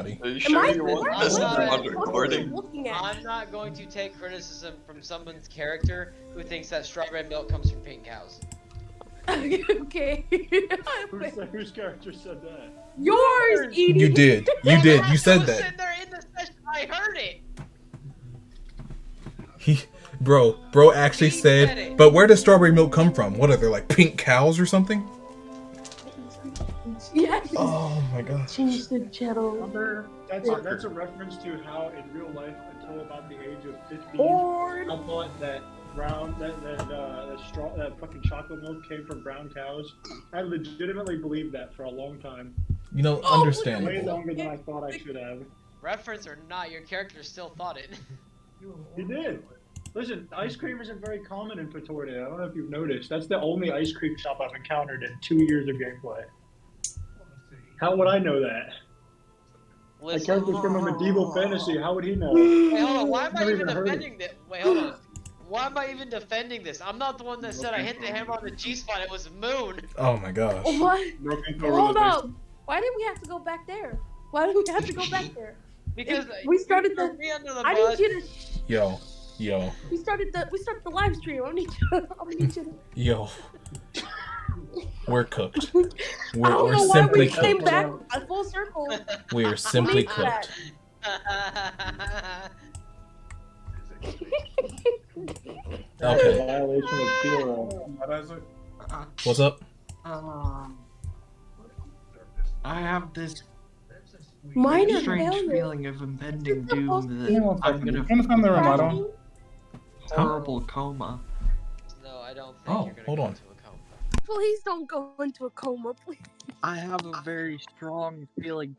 everybody. Are you Am sure I you want this what on am I recording? looking at? I'm not going to take criticism from someone's character who thinks that strawberry milk comes from pink cows. Okay. Whose character said that? Yours, Edie. You did. You did. You I said was that. sitting there in the session. I heard it. Bro actually He said said. it. But where does strawberry milk come from? What are they, like pink cows or something? Yes. Oh my gosh. Change the channel. That's a reference to how in real life, until about the age of 15, Or I thought that that fucking chocolate milk came from brown cows. I legitimately believed that for a long time, You know, way understandable. longer than I thought I should have. Reference or not, your character still thought it. He did. Listen, ice cream isn't very common in Pretoria. I don't know if you've noticed. That's the only ice cream shop I've encountered in 2 years of gameplay. How would I know that? My Listen, character's from a medieval fantasy. How would he know? wait, hold on. Why am I Never even even heard of defending this? Wait, hold on. Why am I even defending this? I'm not the one that said I hit the hammer on the G spot. It was Moon. Oh my gosh. what? Broken Hold up. Why did we have to go back there? Why did we have to go back there? Because We started you the- threw me under the I bus. need you to. Yo. We started the live stream. I need you to. Yo. We're cooked. I We're don't know why simply we came cooked. back a full circle. We are simply Believe that. cooked. That's Okay. a violation of zero. What's up? I have this Minor strange failure. feeling of impending doom that I'm gonna the room, I don't. horrible coma. No, I don't think Oh, you're gonna hold go on. into a coma. Please don't go into a coma, please. I have a very strong feeling.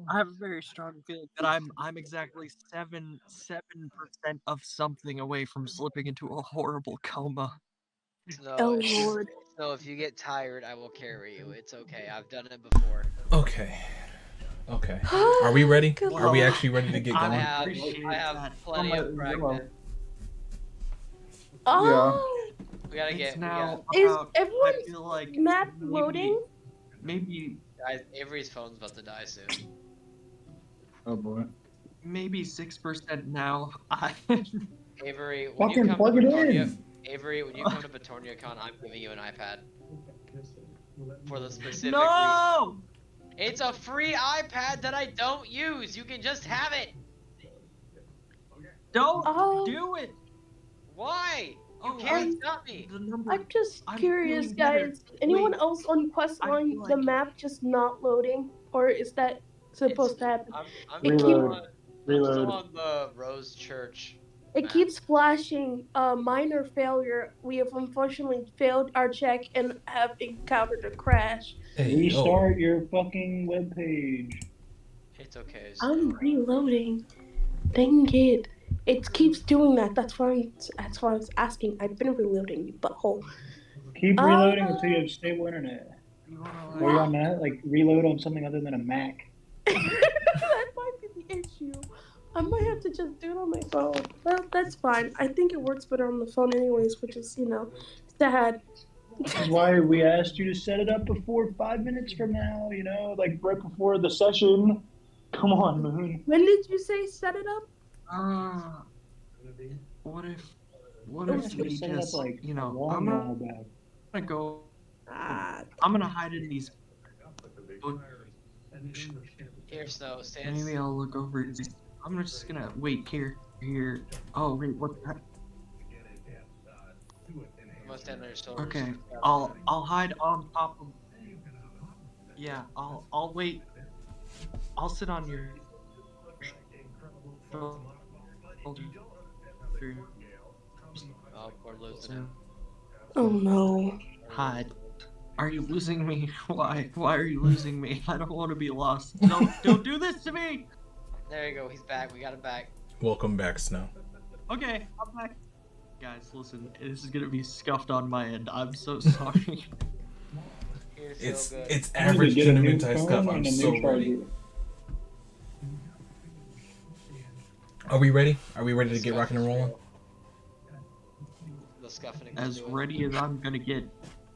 That I'm exactly 7% of something away from slipping into a horrible coma. No, Oh if you- lord. no, if you get tired, I will carry you. It's okay. I've done it before. Okay. Are we ready? Good Are we lord. actually ready to get I going? have, appreciate I have that. plenty of practice. Oh. We gotta It's get. now Is about, everyone's I feel like map maybe- loading? maybe Guys, Avery's phone's about to die soon. Oh boy. maybe 6% now. Avery, when you Fucking come plug to it Batonia, in. Avery, when you come to BatoniaCon, I'm giving you an iPad. For the specific reason. No! It's a free iPad that I don't use. You can just have it. Don't Oh. do it! Why? You Oh, can't I'm- stop me. The number. I'm just I'm curious, feeling better. guys. Anyone Wait. else on quest I line feel the like- map just not loading, or is that supposed to happen? I'm It still keep- on, I'm Reload. still on the Rose Church. It map. keeps flashing minor failure. We have unfortunately failed our check and have encountered a crash. Hey, yo. Restart your fucking webpage. It's okay. I'm reloading. Dang it! It keeps doing that. That's why I was asking. I've been reloading, you butthole. Keep reloading until you have stable internet. You wanna, While you're on that, like reload on something other than a Mac. That might be the issue. I might have to just do it on my phone. Well, that's fine. I think it works better on the phone anyways, which is, sad. This is why we asked you to set it up before 5 minutes from now, like right before the session. Come on, Moon. When did you say set it up? what if I we should have set it up just, like I'm long gonna while back. go. Ah, I'm gonna hide in these. Here, Snow, stand. Maybe I'll look over. I'm just gonna wait here. Oh wait, what? I'm gonna stand on your shoulders. Okay, I'll hide on top of. Yeah, I'll wait. I'll sit on your. Oh, we're losing him. oh no. Hide. Are you losing me? Why? Why are you losing me? I don't want to be lost. Don't do this to me. There you go. He's back. We got him back. Welcome back, Snow. Okay, I'm back. Guys, listen. This is gonna be scuffed on my end. I'm so sorry. You're so It's good. it's You need to average get a new Junimentai phone stuff. and I'm a new so ready. charger. Are we ready? Are we ready to get rocking and rolling? The scuffing As into it. ready as I'm gonna get.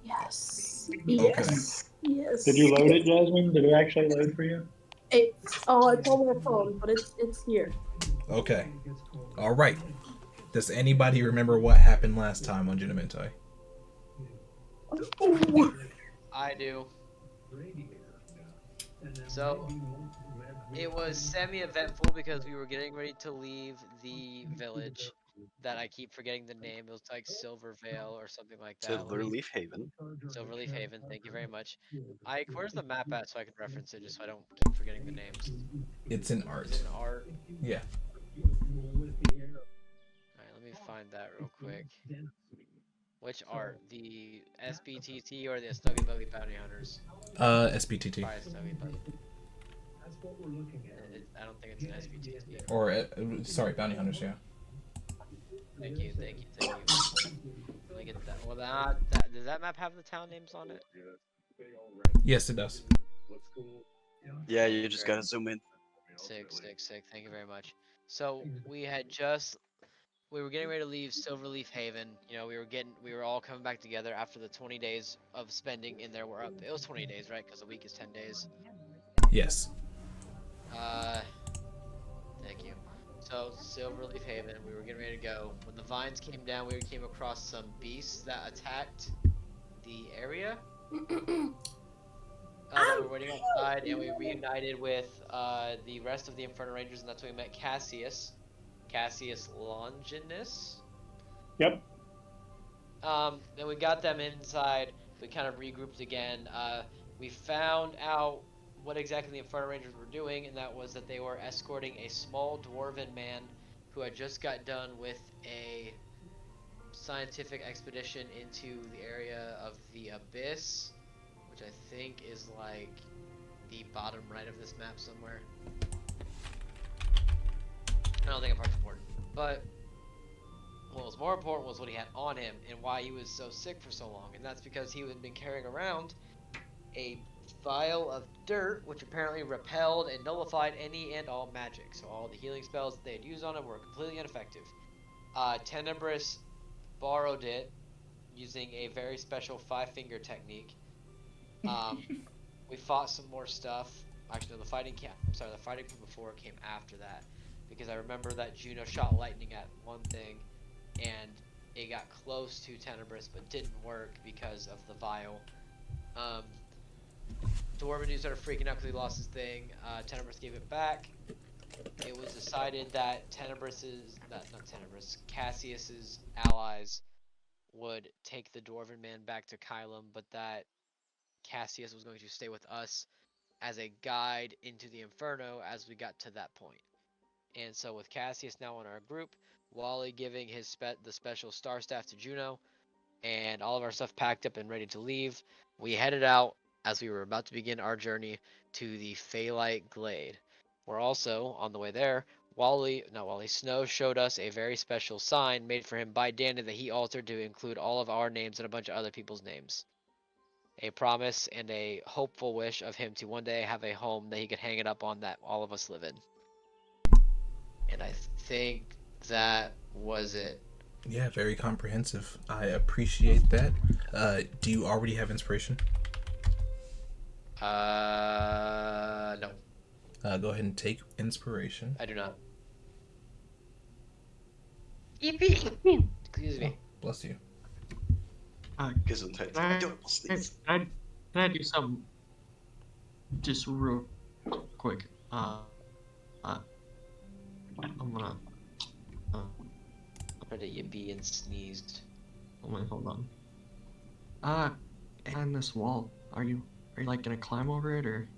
Yes. Yes. Yes. Did you load it, Jasmine? Did it actually load for you? It's on my phone, but it's here. Okay. All right. Does anybody remember what happened last time on Junimentai? Oh, I do. So it was semi-eventful because we were getting ready to leave the village that I keep forgetting the name. It was like Silvervale or something like that. Let me Silverleaf Haven. Silverleaf Haven. Thank you very much. Ike, where's the map at so I can reference it just so I don't keep forgetting the names? It's in Is art. it in art? Yeah. Alright, let me find that real quick. Which art? The SBTT or the Snuggy Buggy Bounty Hunters? SBTT. Probably Snuggy Buggy. I don't think it's an SBTT. Or, sorry, Bounty Hunters, yeah. Thank you. Let me get that. Well, does that map have the town names on it? Yes, it does. Yeah, you just gotta zoom in. Sick. Thank you very much. So we were getting ready to leave Silverleaf Haven. You know, we were all coming back together after the 20 days of spending in there. It was 20 days, right? Because a week is 10 days. Yes. Thank you. So Silverleaf Haven, we were getting ready to go. When the vines came down, we came across some beasts that attacked the area. That were waiting outside, and we reunited with the rest of the Inferno Rangers, and that's when we met Cassius Longinus. Yep. Then we got them inside. We kind of regrouped again. We found out what exactly the Inferno Rangers were doing, and that was that they were escorting a small dwarven man who had just got done with a scientific expedition into the area of the Abyss, which I think is like the bottom right of this map somewhere. I don't think that part's important. But what was more important was what he had on him and why he was so sick for so long. And that's because he had been carrying around a vial of dirt, which apparently repelled and nullified any and all magic. So all the healing spells that they had used on him were completely ineffective. Tenebris borrowed it using a very special 5-finger technique. We fought some more stuff. Actually, no, the fighting from before came after that, because I remember that Juno shot lightning at one thing, and it got close to Tenebris, but didn't work because of the vial. Dwarven dude started freaking out because he lost his thing. Tenebris gave it back. It was decided that Cassius's allies would take the Dwarven man back to Kylum, but that Cassius was going to stay with us as a guide into the Inferno as we got to that point. And so with Cassius now in our group, Wally giving the special star staff to Juno, and all of our stuff packed up and ready to leave, we headed out as we were about to begin our journey to the Phalite Glade. We're also, on the way there, Snow showed us a very special sign made for him by Danny that he altered to include all of our names and a bunch of other people's names. A promise and a hopeful wish of him to one day have a home that he could hang it up on that all of us live in. And I think that was it. Yeah, very comprehensive. I appreciate that. Do you already have inspiration? No. Go ahead and take inspiration. I do not. Excuse me. Bless you. Gesundheit. Can I do something just real quick? I'm gonna. Credit you being sneezed. Hold on. And this wall. Are you like gonna climb over it, or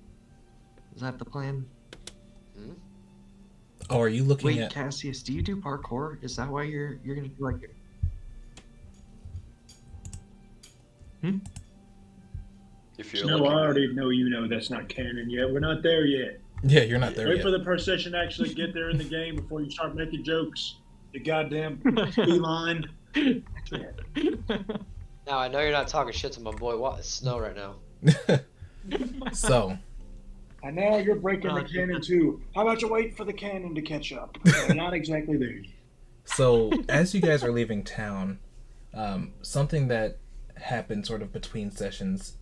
is that the plan? Hmm? Oh, are you looking Wait, at... Cassius, do you do parkour? Is that why you're gonna do like? If you're No, looking, I already know you know that's not canon yet. We're not there yet. Yeah, you're not there Wait yet. for the procession to actually get there in the game before you start making jokes. You goddamn feline. Now I know you're not talking shit to my boy Snow right now. So, And now you're breaking the canon too. How about you wait for the canon to catch up? We're not exactly there. So as you guys are leaving town, something that happened sort of between sessions,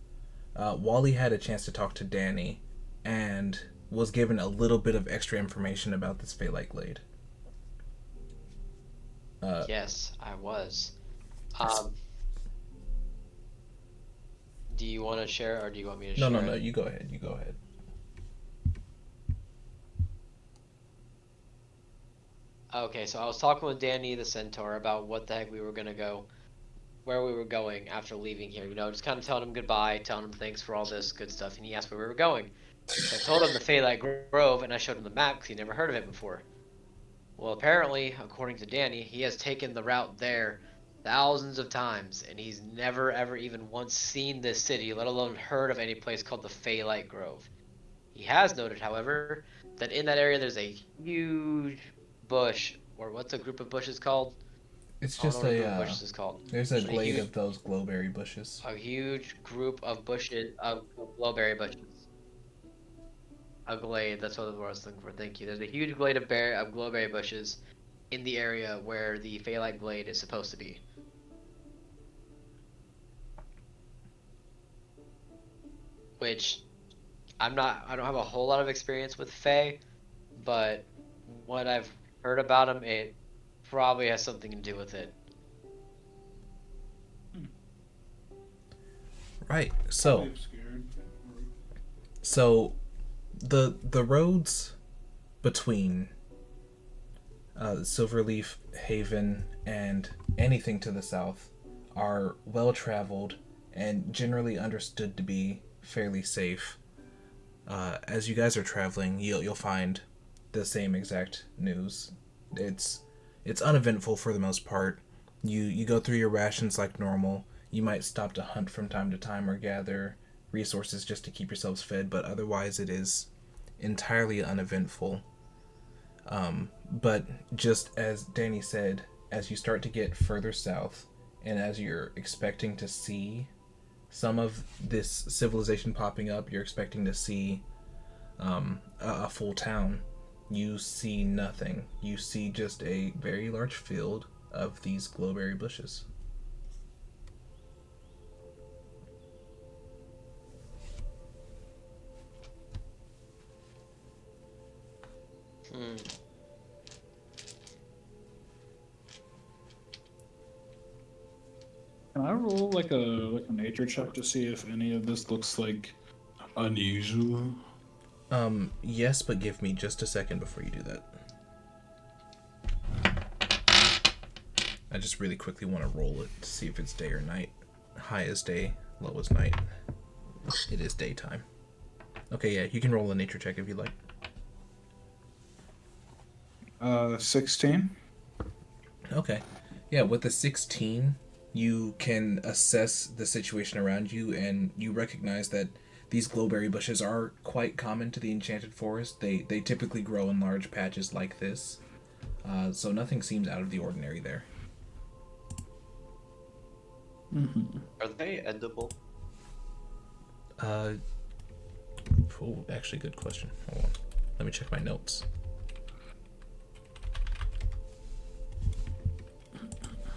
Wally had a chance to talk to Danny, and was given a little bit of extra information about this Phalite Glade. Yes, I was. Do you want to share, or do you want me to share? No. You go ahead. Okay, so I was talking with Danny the Centaur about what the heck we were gonna go, where we were going after leaving here. You know, just kind of telling him goodbye, telling him thanks for all this good stuff, and he asked where we were going. So I told him the Phalite Grove, and I showed him the map because he never heard of it before. Well, apparently, according to Danny, he has taken the route there thousands of times, and he's never ever even once seen this city, let alone heard of any place called the Phalite Grove. He has noted, however, that in that area there's a huge bush, or what's a group of bushes called? It's I don't just know what a group of bushes is called. there's a But glade of those glowberry bushes. a huge group of bushes, of glowberry bushes. A glade, that's what the word I was looking for, thank you. There's a huge glade of glowberry bushes in the area where the Phalite Glade is supposed to be. Which, I don't have a whole lot of experience with Fae, but what I've heard about him, it probably has something to do with it. Right. So the roads between Silverleaf Haven and anything to the south are well traveled and generally understood to be fairly safe. As you guys are traveling, you'll find the same exact news. It's uneventful for the most part. You go through your rations like normal. You might stop to hunt from time to time or gather resources just to keep yourselves fed, but otherwise it is entirely uneventful. But just as Danny said, as you start to get further south, and as you're expecting to see some of this civilization popping up, you're expecting to see a full town. You see nothing. You see just a very large field of these glowberry bushes. Can I roll like a nature check to see if any of this looks like unusual? Yes, but give me just a second before you do that. I just really quickly want to roll it to see if it's day or night. High is day, low is night. It is daytime. Okay, yeah, you can roll a nature check if you like. 16. Okay. Yeah, with the 16, you can assess the situation around you, and you recognize that these glowberry bushes are quite common to the Enchanted Forest. They typically grow in large patches like this. So nothing seems out of the ordinary there. Are they edible? Actually, good question. Hold on. Let me check my notes.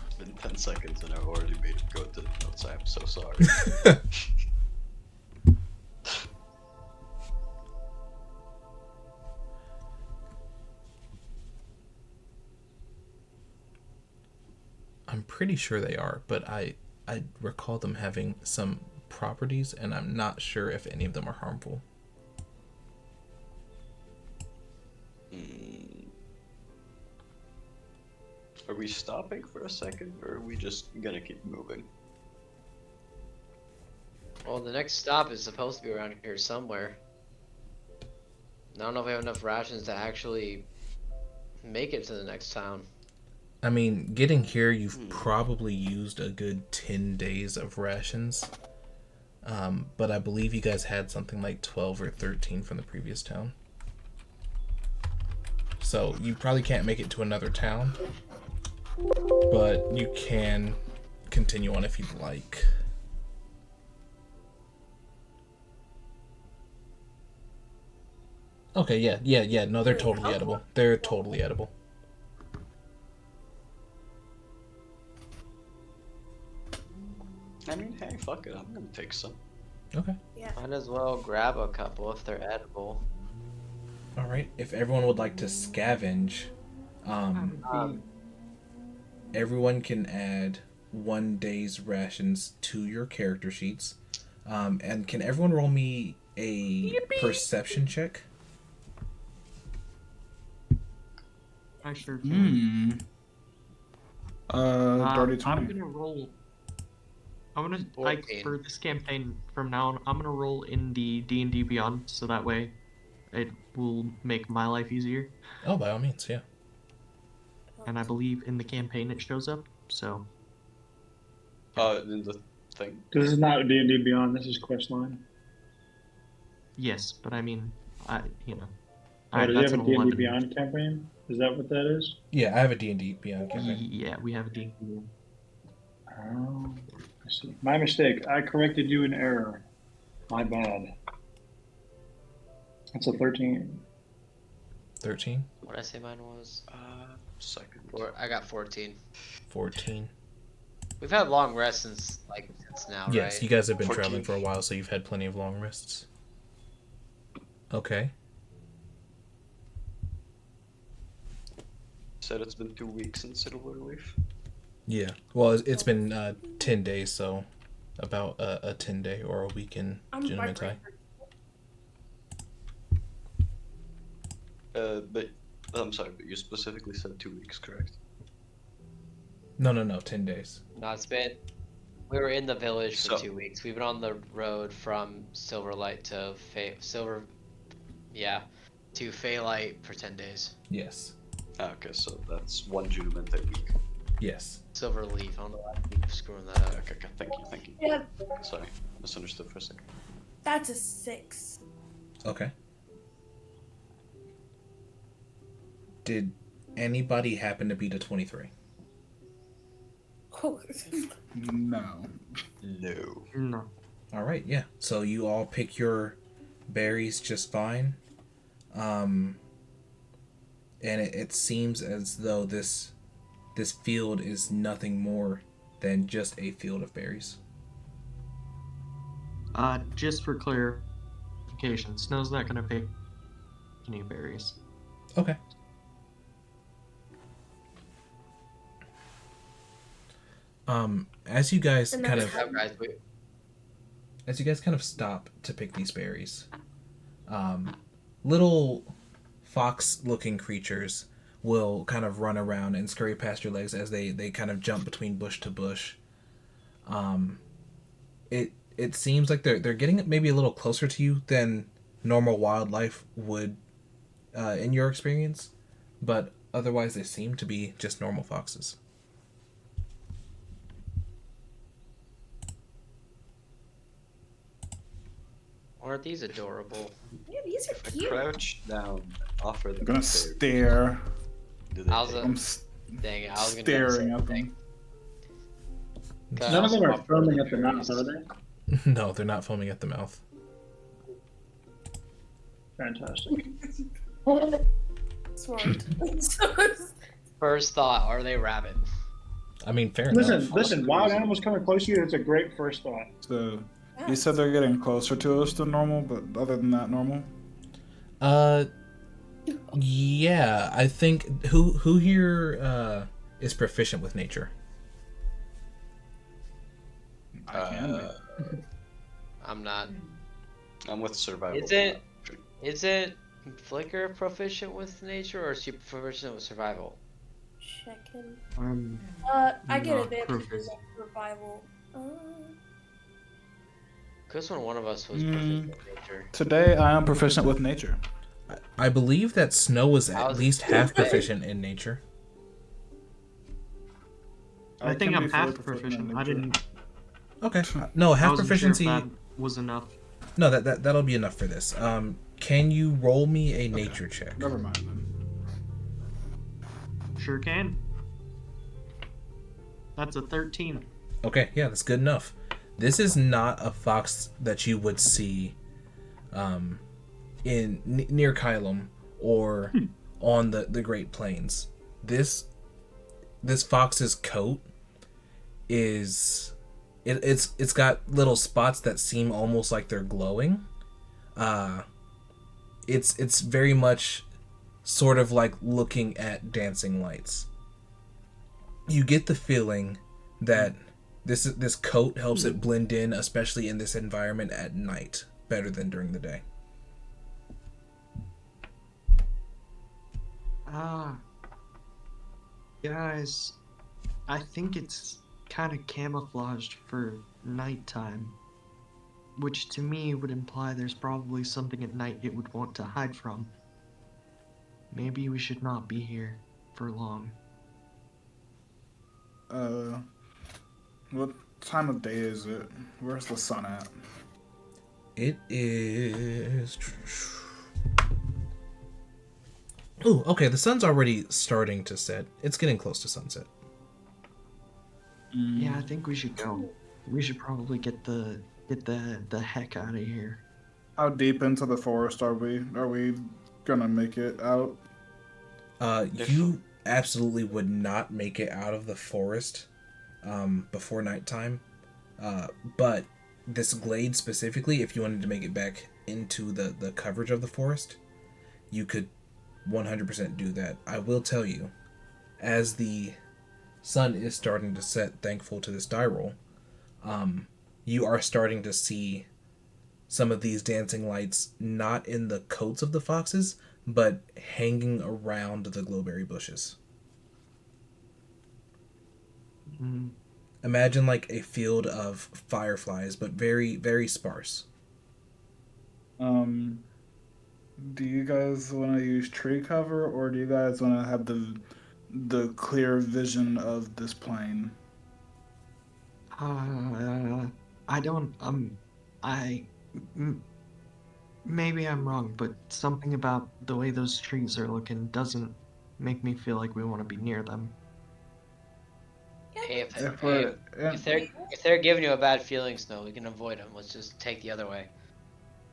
It's been 10 seconds and I've already made it go to the notes. I am so sorry. I'm pretty sure they are, but I recall them having some properties, and I'm not sure if any of them are harmful. Are we stopping for a second, or are we just gonna keep moving? Well, the next stop is supposed to be around here somewhere. I don't know if we have enough rations to actually make it to the next town. I mean, getting here, you've probably used a good 10 days of rations. But I believe you guys had something like 12 or 13 from the previous town. So you probably can't make it to another town, but you can continue on if you'd like. Okay, yeah, no, they're totally edible. They're totally edible. I mean, hey, fuck it, I'm gonna take some. Okay. Yeah. Might as well grab a couple if they're edible. All right. If everyone would like to scavenge, everyone can add 1 day's rations to your character sheets. And can everyone roll me a perception check? I sure can. Dirty I'm 20. gonna roll. I'm gonna 14. for this campaign from now on. I'm gonna roll in the D&D Beyond, so that way, it will make my life easier. Oh, by all means, yeah. And I believe in the campaign it shows up. So In the thing. This is not D&D Beyond. This is Questline. yes, but I mean, you know, Oh, does he that's have a an D&D 11. Beyond campaign? Is that what that is? Yeah, I have a D&D Beyond campaign. Yeah, we have a D&D Beyond. Oh, I see. My mistake. I corrected you in error. My bad. That's a 13. 13, What did I say mine was? Second. I got 14. 14. We've had long rests since now, Yes, right? you guys have been 14. traveling for a while, so you've had plenty of long rests. Okay. Said it's been 2 weeks since Silverleaf. Yeah. Well, it's been 10 days, so about a 10-day or a week in I'm Junimentai. But I'm sorry, but you specifically said 2 weeks, correct? No, 10 days. No, it's been. We were in the village for So- 2 weeks. We've been on the road from Silverlight to to Faylight for 10 days. Yes. Okay, so that's 1 Junimentai week. Yes. Silverleaf. I don't know why I keep screwing that up. Okay, thank you. Yeah, Sorry, misunderstood for a second. that's a 6. Okay. Did anybody happen to beat a 23? Oh, No. No. No. All right, yeah. So you all pick your berries just fine. And it seems as though this field is nothing more than just a field of berries. Just for clarification, Snow's not gonna pick any berries. Okay. As you guys And kind that's of Guys, as you guys kind of stop to pick these berries, little fox-looking creatures will kind of run around and scurry past your legs as they kind of jump between bush to bush. It seems like they're getting maybe a little closer to you than normal wildlife would in your experience, but otherwise they seem to be just normal foxes. aren't these adorable? yeah, these are I cute. crouch down, offer them. I'm gonna the stare. berry. Do they I was take a- I'm Dang it, I was gonna staring say at something. them. None of them are foaming at the mouth, are they? No, they're not foaming at the mouth. Fantastic. Smart. First thought, are they rabid? I mean, fair enough. Listen. Wild animals coming close to you, it's a great first thought. So you said they're getting closer to us than normal, but other than that, normal. Yeah, I think who here is proficient with nature? I can be. I'm not. I'm with survival. Isn't Flicker proficient with nature, or is she proficient with survival? Check him. I'm I get not advantage perfect. on survival. Because when one of us was proficient with nature. Today I am proficient with nature. I believe that Snow was I at was- least half proficient in nature. I think can I'm be fully half proficient in proficient. I nature. didn't. Okay. No, I half wasn't sure if proficiency. that was enough. No, that'll be enough for this. Can you roll me a nature check? Never mind then. Sure can. That's a 13. Okay, yeah, that's good enough. This is not a fox that you would see near Kylum or on the Great Plains. This fox's coat is it's got little spots that seem almost like they're glowing. It's very much sort of like looking at dancing lights. You get the feeling that this coat helps it blend in, especially in this environment at night, better than during the day. Ah, guys, I think it's kind of camouflaged for nighttime, which to me would imply there's probably something at night it would want to hide from. Maybe we should not be here for long. What time of day is it? Where's the sun at? It is. Ooh, okay. The sun's already starting to set. It's getting close to sunset. Yeah, I think we should go. We should probably get the heck out of here. How deep into the forest are we? Are we gonna make it out? You absolutely would not make it out of the forest before nighttime. But this glade specifically, if you wanted to make it back into the coverage of the forest, you could 100% do that. I will tell you, as the sun is starting to set, thankful to this die roll, you are starting to see some of these dancing lights not in the coats of the foxes, but hanging around the glowberry bushes. Mm, Imagine like a field of fireflies, but very, very sparse. Do you guys want to use tree cover, or do you guys want to have the clear vision of this plane? I don't, I, m- maybe I'm wrong, but something about the way those trees are looking doesn't make me feel like we want to be near them. Hey, If we're if they're giving you a bad feeling, Snow, we can avoid them. Let's just take the other way.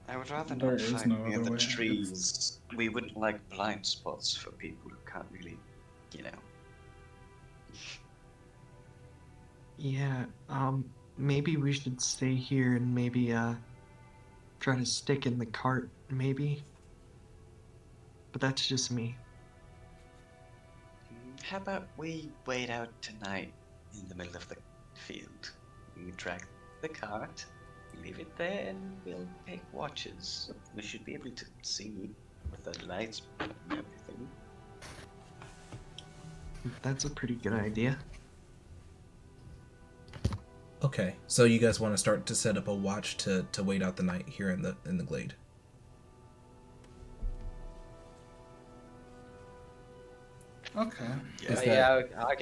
I would rather There not is fight no near other the way. trees. We wouldn't like blind spots for people who can't really, you know. Yeah, maybe we should stay here and maybe, try to stick in the cart, maybe? But that's just me. How about we wait out tonight in the middle of the field? We drag the cart, leave it there, and we'll take watches. We should be able to see with the lights and everything. That's a pretty good idea. Okay, so you guys want to start to set up a watch to wait out the night here in the glade. Okay. Is that- Yeah, I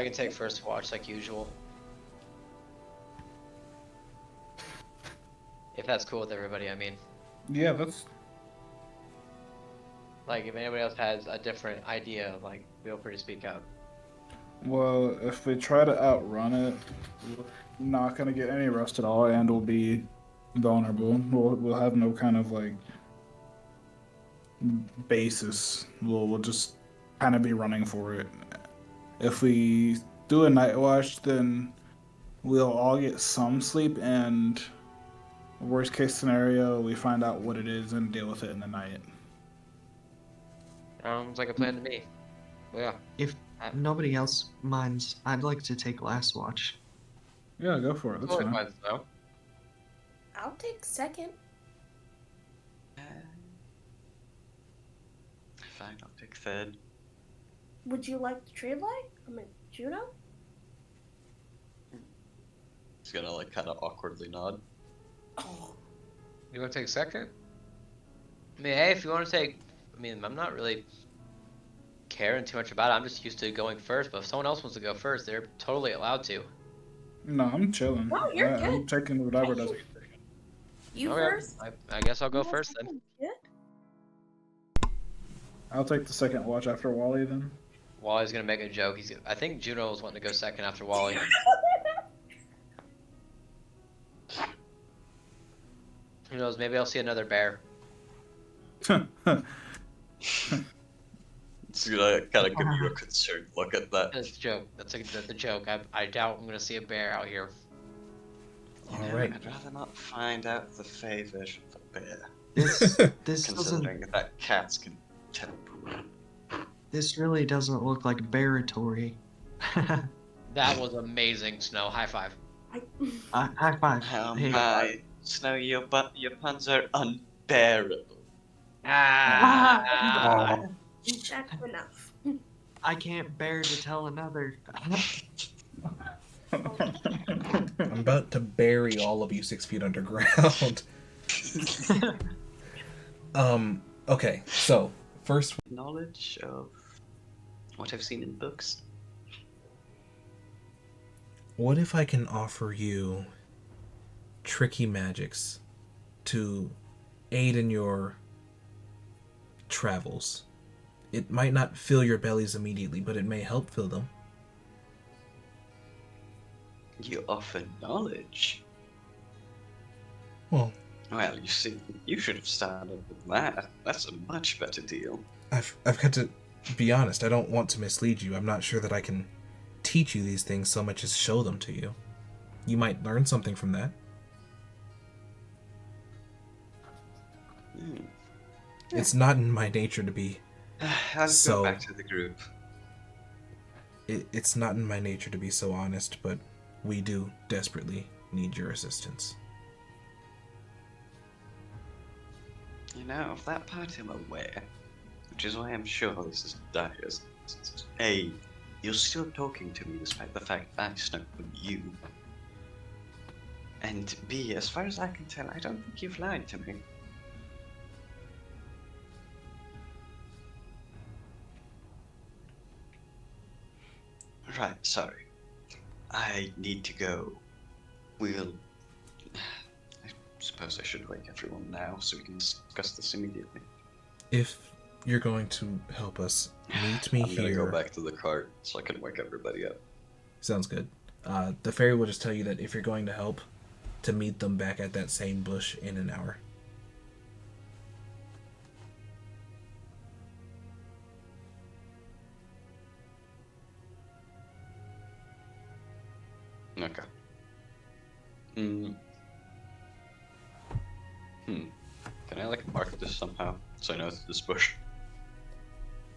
can take first watch like usual. If that's cool with everybody, I mean. Yeah, that's Like, if anybody else has a different idea, like, feel free to speak out. well. If we try to outrun it, we're not gonna get any rest at all, and we'll be vulnerable. We'll have no kind of like basis. We'll just kind of be running for it. If we do a night watch, then we'll all get some sleep, and worst case scenario, we find out what it is and deal with it in the night. Sounds like a plan to me. Well, yeah. If nobody else minds, I'd like to take last watch. Yeah, go for it. That's Totally fine. fine, Snow. I'll take second. Fine, I'll pick third. Would you like the trade light? I mean, Juno? He's gonna like kind of awkwardly nod. Oh, You want to take second? I mean, hey, if you want to take, I mean, I'm not really caring too much about it. I'm just used to going first. But if someone else wants to go first, they're totally allowed to. No, I'm chilling. No, you're I'm good. taking whatever does it. you Okay, first? I guess I'll go first then. Yeah. I'll take the second watch after Wally then. Wally's gonna make a joke. I think Juno was wanting to go second after Wally. Who knows? Maybe I'll see another bear. It's gonna kind of give you a concerned look at that. That's a joke. That's the joke. I doubt I'm gonna see a bear out here. You All know, right. I'd rather not find out the Fey version of a bear. This doesn't. Considering that cats can teleport. This really doesn't look like baratory. That was amazing, Snow. High five. High five. Oh Hey. my, Snow, your puns are unbearable. Ah. That's enough. I can't bear to tell another. I'm about to bury all of you 6 feet underground. Okay, so first, Knowledge of what I've seen in books. what if I can offer you tricky magics to aid in your travels? It might not fill your bellies immediately, but it may help fill them. You offer knowledge. Well, Well, you see, you should have started with that. That's a much better deal. I've got to be honest. I don't want to mislead you. I'm not sure that I can teach you these things so much as show them to you. You might learn something from that. It's not in my nature to be. Let's go back to the group. It's not in my nature to be so honest, but we do desperately need your assistance. You know, of that part I'm aware, which is why I'm sure this is dire. A, you're still talking to me despite the fact I snuck on you. And B, as far as I can tell, I don't think you've lied to me. Right, sorry. I need to go. I suppose I should wake everyone now so we can discuss this immediately. If you're going to help us, meet me I'm here. gonna go back to the cart so I can wake everybody up. Sounds good. The fairy will just tell you that if you're going to help, to meet them back at that same bush in an hour. Okay. Can I mark this somehow so I know it's this bush?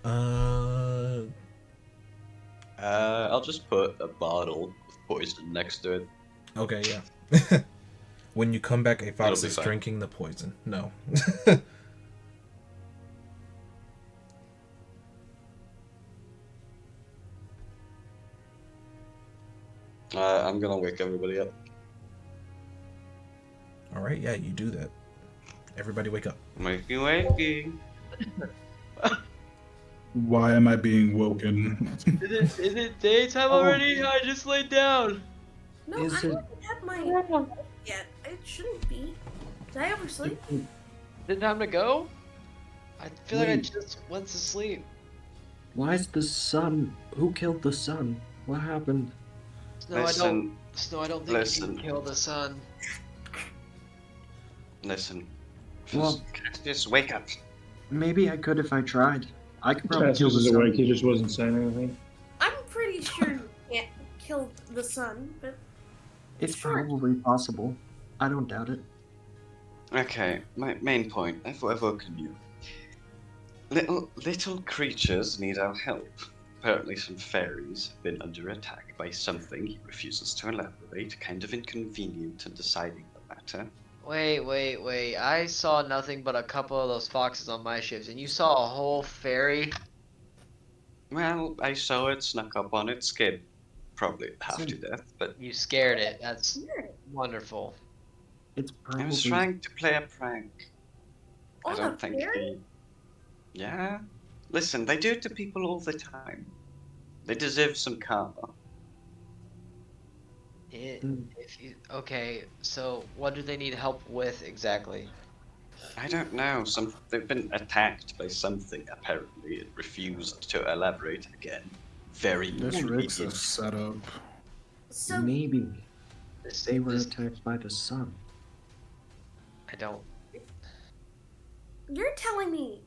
I'll just put a bottle of poison next to it. Okay, yeah. When you come back, a fox be is fine. drinking the poison. No. I'm gonna wake everybody up. All right, yeah, you do that. Everybody wake up. Wakey, wakey. Why am I being woken? Is it daytime already? I just laid down. No, Is I it- haven't had my yet. It shouldn't be. Did I oversleep? Is it time to go? I feel like I Wait. just went to sleep. Why is the sun? Who killed the sun? What happened? Snow, I Listen, don't think you listen. can kill the sun. listen. Well- Just wake up. Maybe I could if I tried. I could probably kill Cassius the is awake. sun. He just wasn't saying anything. I'm pretty sure you can't kill the sun, but It's Sure. probably possible. I don't doubt it. Okay, my main point. I've woken you. Little creatures need our help. Apparently some fairies have been under attack by something he refuses to elaborate, kind of inconvenient in deciding the matter. Wait. I saw nothing but a couple of those foxes on my ships, and you saw a whole fairy? Well, I saw it, snuck up on it, scared probably half So- to death, but You scared it. That's weird. wonderful. It's I probably. was trying to play a prank. I On a don't think fairy? Yeah? Listen, they do it to people all the time. They deserve some karma. Okay, so what do they need help with exactly? I don't know. They've been attacked by something. Apparently, it refused to elaborate again. Very This Rick's a immediate. setup. So Maybe This, they were this- attacked by the sun. I don't. you're telling me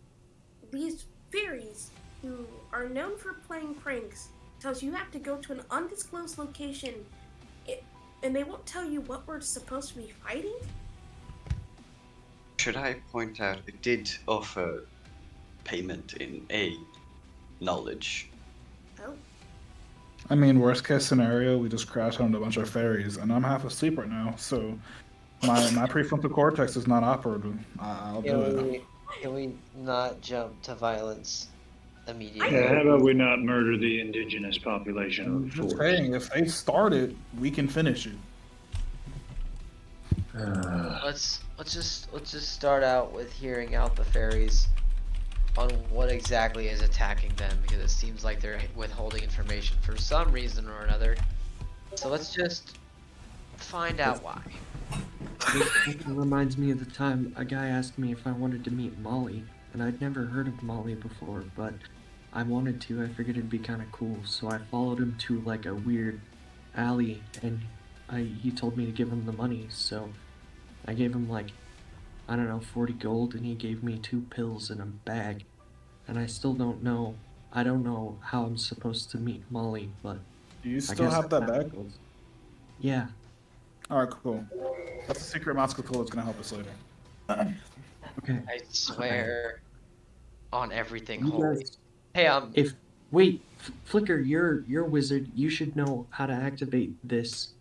these fairies who are known for playing pranks tells you have to go to an undisclosed location and they won't tell you what we're supposed to be fighting? should I point out it did offer payment in a knowledge? Oh, I mean, worst case scenario, we just crash onto a bunch of fairies, and I'm half asleep right now, so my prefrontal cortex is not operative. I'll do it. Can we not jump to violence immediately? Yeah, how about we not murder the indigenous population I'm of the just forest? saying, if they start it, we can finish it. Let's just start out with hearing out the fairies on what exactly is attacking them, because it seems like they're withholding information for some reason or another. So let's just find out why. It reminds me of the time a guy asked me if I wanted to meet Molly, and I'd never heard of Molly before, but I wanted to. I figured it'd be kind of cool, so I followed him to like a weird alley, and he told me to give him the money, so I gave him like, I don't know, 40 gold, and he gave me 2 pills in a bag, and I still don't know. I don't know how I'm supposed to meet Molly, but Do you I still guess have that I bag? Yeah. Alright, cool. That's a secret mouse tool that's gonna help us later. Okay. I swear on everything You holy. guys, Hey, wait, Flicker, you're a wizard. You should know how to activate this.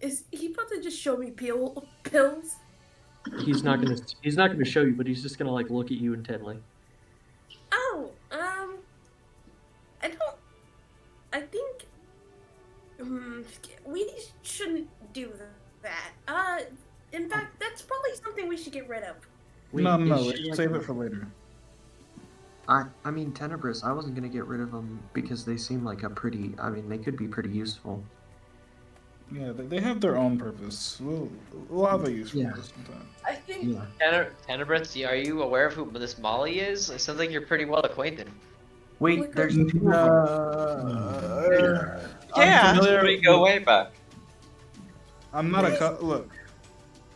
is he about to just show me pills? He's not gonna show you, but he's just gonna like look at you intently. Oh, I think we shouldn't do that. In fact, that's probably something we should get rid of. Wait, no, is let's she, like, save it for later. I mean, Tenebris, I wasn't gonna get rid of them because they seem like they could be pretty useful. Yeah, they have their own purpose. We'll have a use for Yeah. this sometime. I think Yeah. Tenebris, are you aware of who this Molly is? It sounds like you're pretty well acquainted. Wait, Flicker. there's 2 of them. Yeah, familiar- we go way back. I'm not look.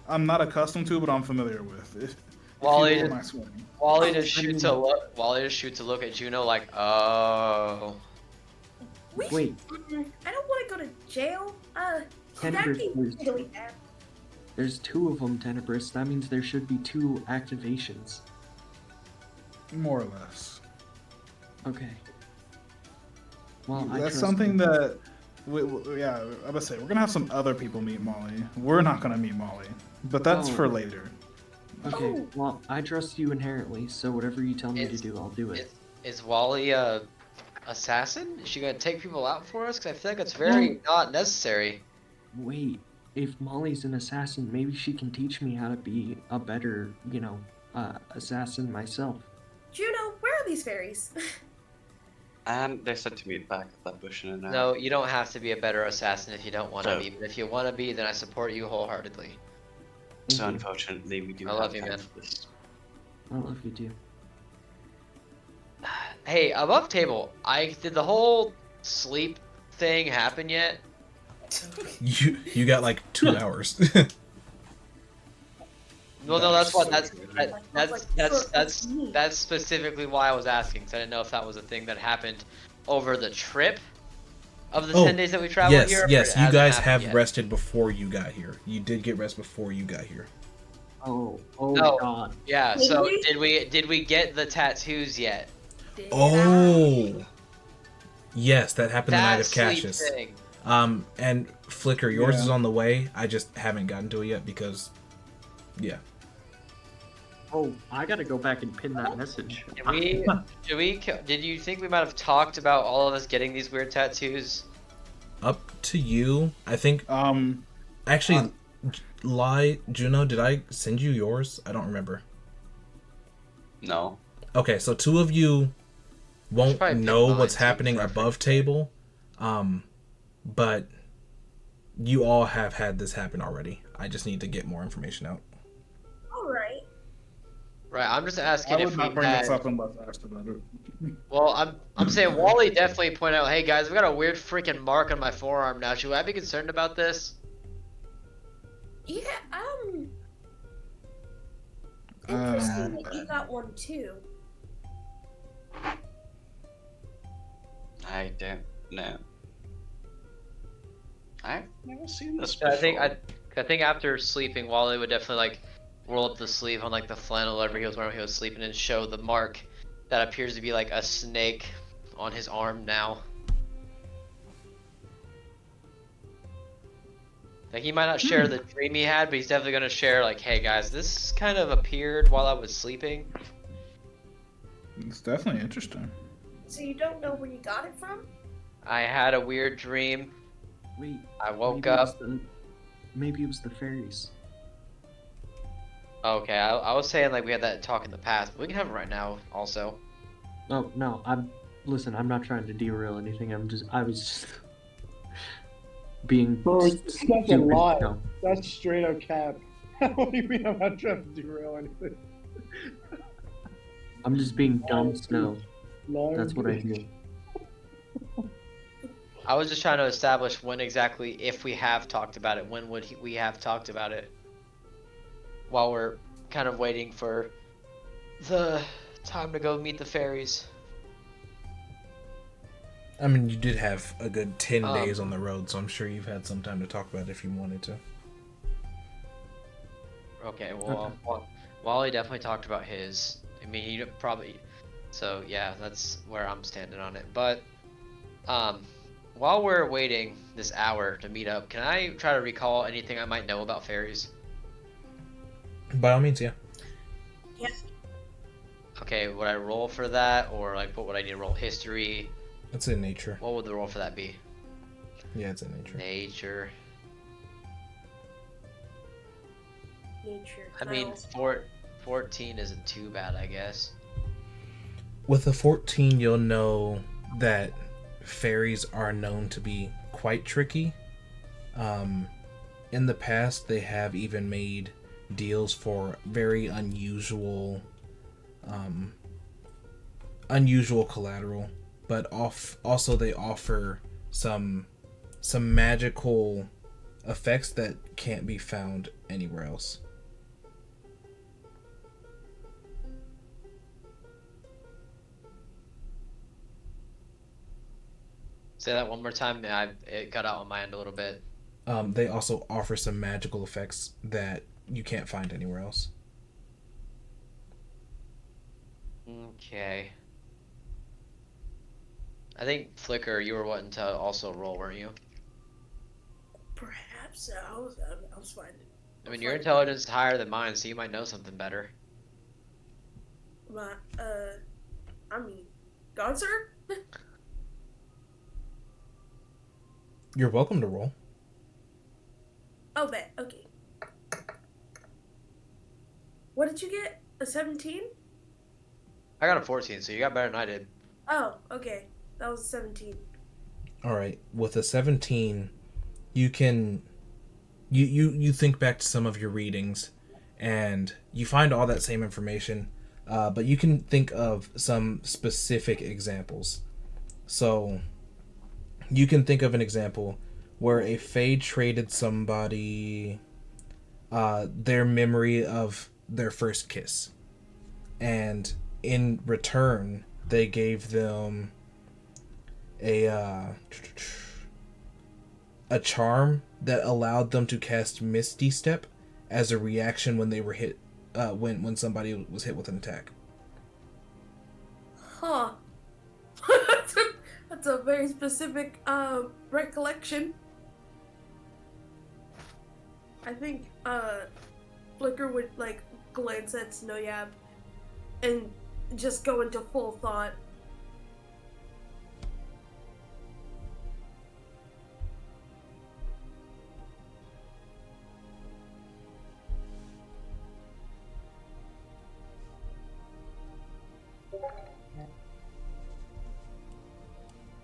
I'm not accustomed to, but I'm familiar with. If Wally you know just- my swing. Wally just shoots a look. Wally just shoots a look at Juno like, oh. we Wait. should, I don't want to go to jail. That Tenebris, seems really bad. There's 2 of them, Tenebris. That means there should be 2 activations. More or less. Okay. Well, I That's trust something you. that. Yeah, I'm gonna say we're gonna have some other people meet Molly. We're not gonna meet Molly, but that's Oh. for later. Okay, Oh. well, I trust you inherently, so whatever you tell me to It's- do, I'll do it. Is Wally a assassin? Is she gonna take people out for us? Because I feel like it's very not necessary. Wait, if Molly's an assassin, maybe she can teach me how to be a better, assassin myself. Juno, where are these fairies? And they said to meet back at that bush in an hour. No, you don't have to be a better assassin if you don't want to So- be. But if you want to be, then I support you wholeheartedly. So Thank you. unfortunately, we do I have love you, time man. for this. I love you too. Hey, above table, I did the whole sleep thing happen yet? You got like 2 hours. Well, no, that's what that's Me. that's specifically why I was asking. Cause I didn't know if that was a thing that happened over the trip of the Oh, 10 days that we traveled yes, here. or yes. it You hasn't guys happened have yet? rested before you got here. You did get rest before you got here. Oh No. God. Yeah. So Really? did we get the tattoos yet? Did Oh. Yes, that happened the night That of sleep Cassius. thing. And Flicker, yours Yeah. is on the way. I just haven't gotten to it yet because, yeah. Oh, I gotta go back and pin that message. Did you think we might have talked about all of us getting these weird tattoos? Up to you. I think actually, Juno, did I send you yours? I don't remember. No. Okay, so 2 of you won't probably pick know mine what's too, happening for reference. above table, but you all have had this happen already. I just need to get more information out. All right. Right. I'm just I asking if would we not bring had. this up unless asked about it. Well, I'm saying Wally definitely pointed out, hey guys, we got a weird freaking mark on my forearm now. Should I be concerned about this? Yeah. Interesting that you got one too. I don't know. I've never seen this I before. think after sleeping, Wally would definitely like roll up the sleeve on like the flannel whatever he was wearing when he was sleeping and show the mark that appears to be like a snake on his arm now. Like he might not share the dream he had, but he's definitely gonna share like, hey guys, this kind of appeared while I was sleeping. It's definitely interesting. So you don't know where you got it from? I had a weird dream. Wait. I woke maybe it was up. Maybe it was the fairies. Okay, I was saying like we had that talk in the past, but we can have it right now also. Oh no, listen. I'm not trying to derail anything. I was just being. Bro, it's such a stupid. lie. No. That's straight up cap. What do you mean I'm not trying to derail anything? I'm just being dumb Snow. Liar. That's what I do. I was just trying to establish when exactly, if we have talked about it, when would we have talked about it? While we're kind of waiting for the time to go meet the fairies. I mean, you did have a good 10 Um, days on the road, so I'm sure you've had some time to talk about it if you wanted to. Okay, well, Wally definitely talked about his. I mean, he probably. So yeah, that's where I'm standing on it. But, while we're waiting this hour to meet up, can I try to recall anything I might know about fairies? By all means, yeah. Okay, would I roll for that, or like what would I need to roll? History? It's in nature. What would the roll for that be? Yeah, it's in nature. Nature. Nature. I mean, 14 isn't too bad, I guess. With a 14, you'll know that fairies are known to be quite tricky. In the past, they have even made deals for very unusual collateral, but also they offer some magical effects that can't be found anywhere else. Say that one more time. It cut out on my end a little bit. They also offer some magical effects that you can't find anywhere else. Okay. I think Flicker, you were wanting to also roll, weren't you? Perhaps I was fine. I mean, your intelligence is higher than mine, so you might know something better. I mean, God, sir? You're welcome to roll. Oh, bet. Okay. What did you get? A 17? I got a 14, so you got better than I did. Oh, okay. That was a 17. All right. With a 17, you can you think back to some of your readings, and you find all that same information, but you can think of some specific examples. So you can think of an example where a Fae traded somebody their memory of their first kiss, and in return they gave them a charm that allowed them to cast Misty Step as a reaction when they were hit when somebody was hit with an attack. Huh. That's a very specific recollection. I think Flicker would like glance at Snowyab and just go into full thought.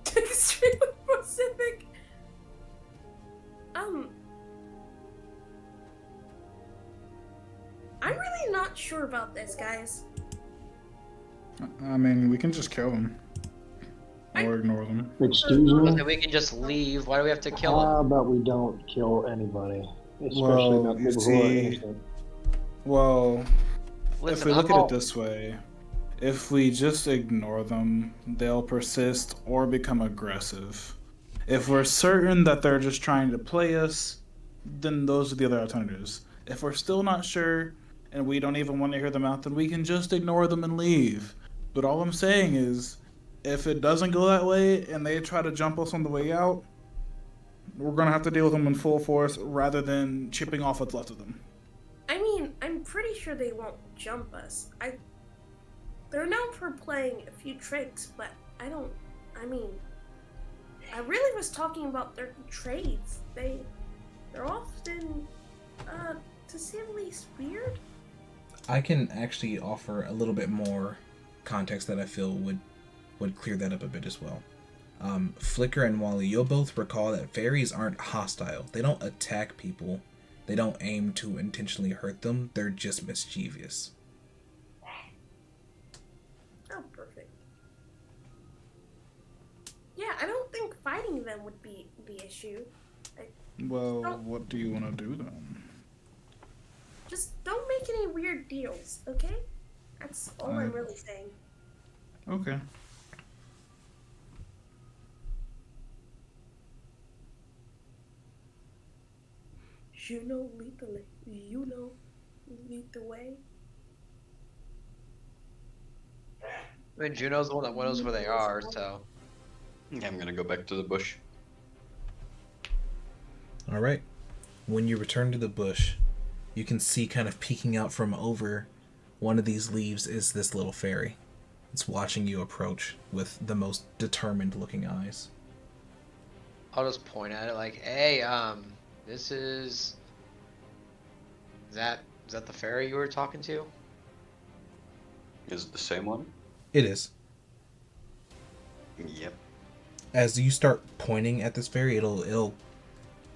Extremely specific. I'm really not sure about this, guys. I mean, we can just kill them. Or ignore them. Excuse me? Okay, we can just leave. Why do we have to kill him? How about we don't kill anybody? Especially Well, not you people who are see- innocent. Well, if Listen, we look I'm at all- it this way, if we just ignore them, they'll persist or become aggressive. If we're certain that they're just trying to play us, then those are the other alternatives. If we're still not sure, and we don't even want to hear them out, then we can just ignore them and leave. But all I'm saying is, if it doesn't go that way and they try to jump us on the way out, we're gonna have to deal with them in full force rather than chipping off what's left of them. I mean, I'm pretty sure they won't jump us. They're known for playing a few tricks, but I really was talking about their trades. They're often, to say the least, weird. I can actually offer a little bit more context that I feel would clear that up a bit as well. Flicker and Wally, you'll both recall that fairies aren't hostile. They don't attack people. They don't aim to intentionally hurt them. They're just mischievous. Oh, perfect. Yeah, I don't think fighting them would be the issue. Well, what do you want to do then? Just don't make any weird deals, okay? That's all I'm really saying. Okay. Lead the way. I mean, Juno's the one that knows where they are, so. Yeah, I'm gonna go back to the bush. Alright. When you return to the bush, you can see kind of peeking out from over one of these leaves is this little fairy. It's watching you approach with the most determined looking eyes. I'll just point at it like, hey, this is that the fairy you were talking to? Is it the same one? It is. Yep. As you start pointing at this fairy, it'll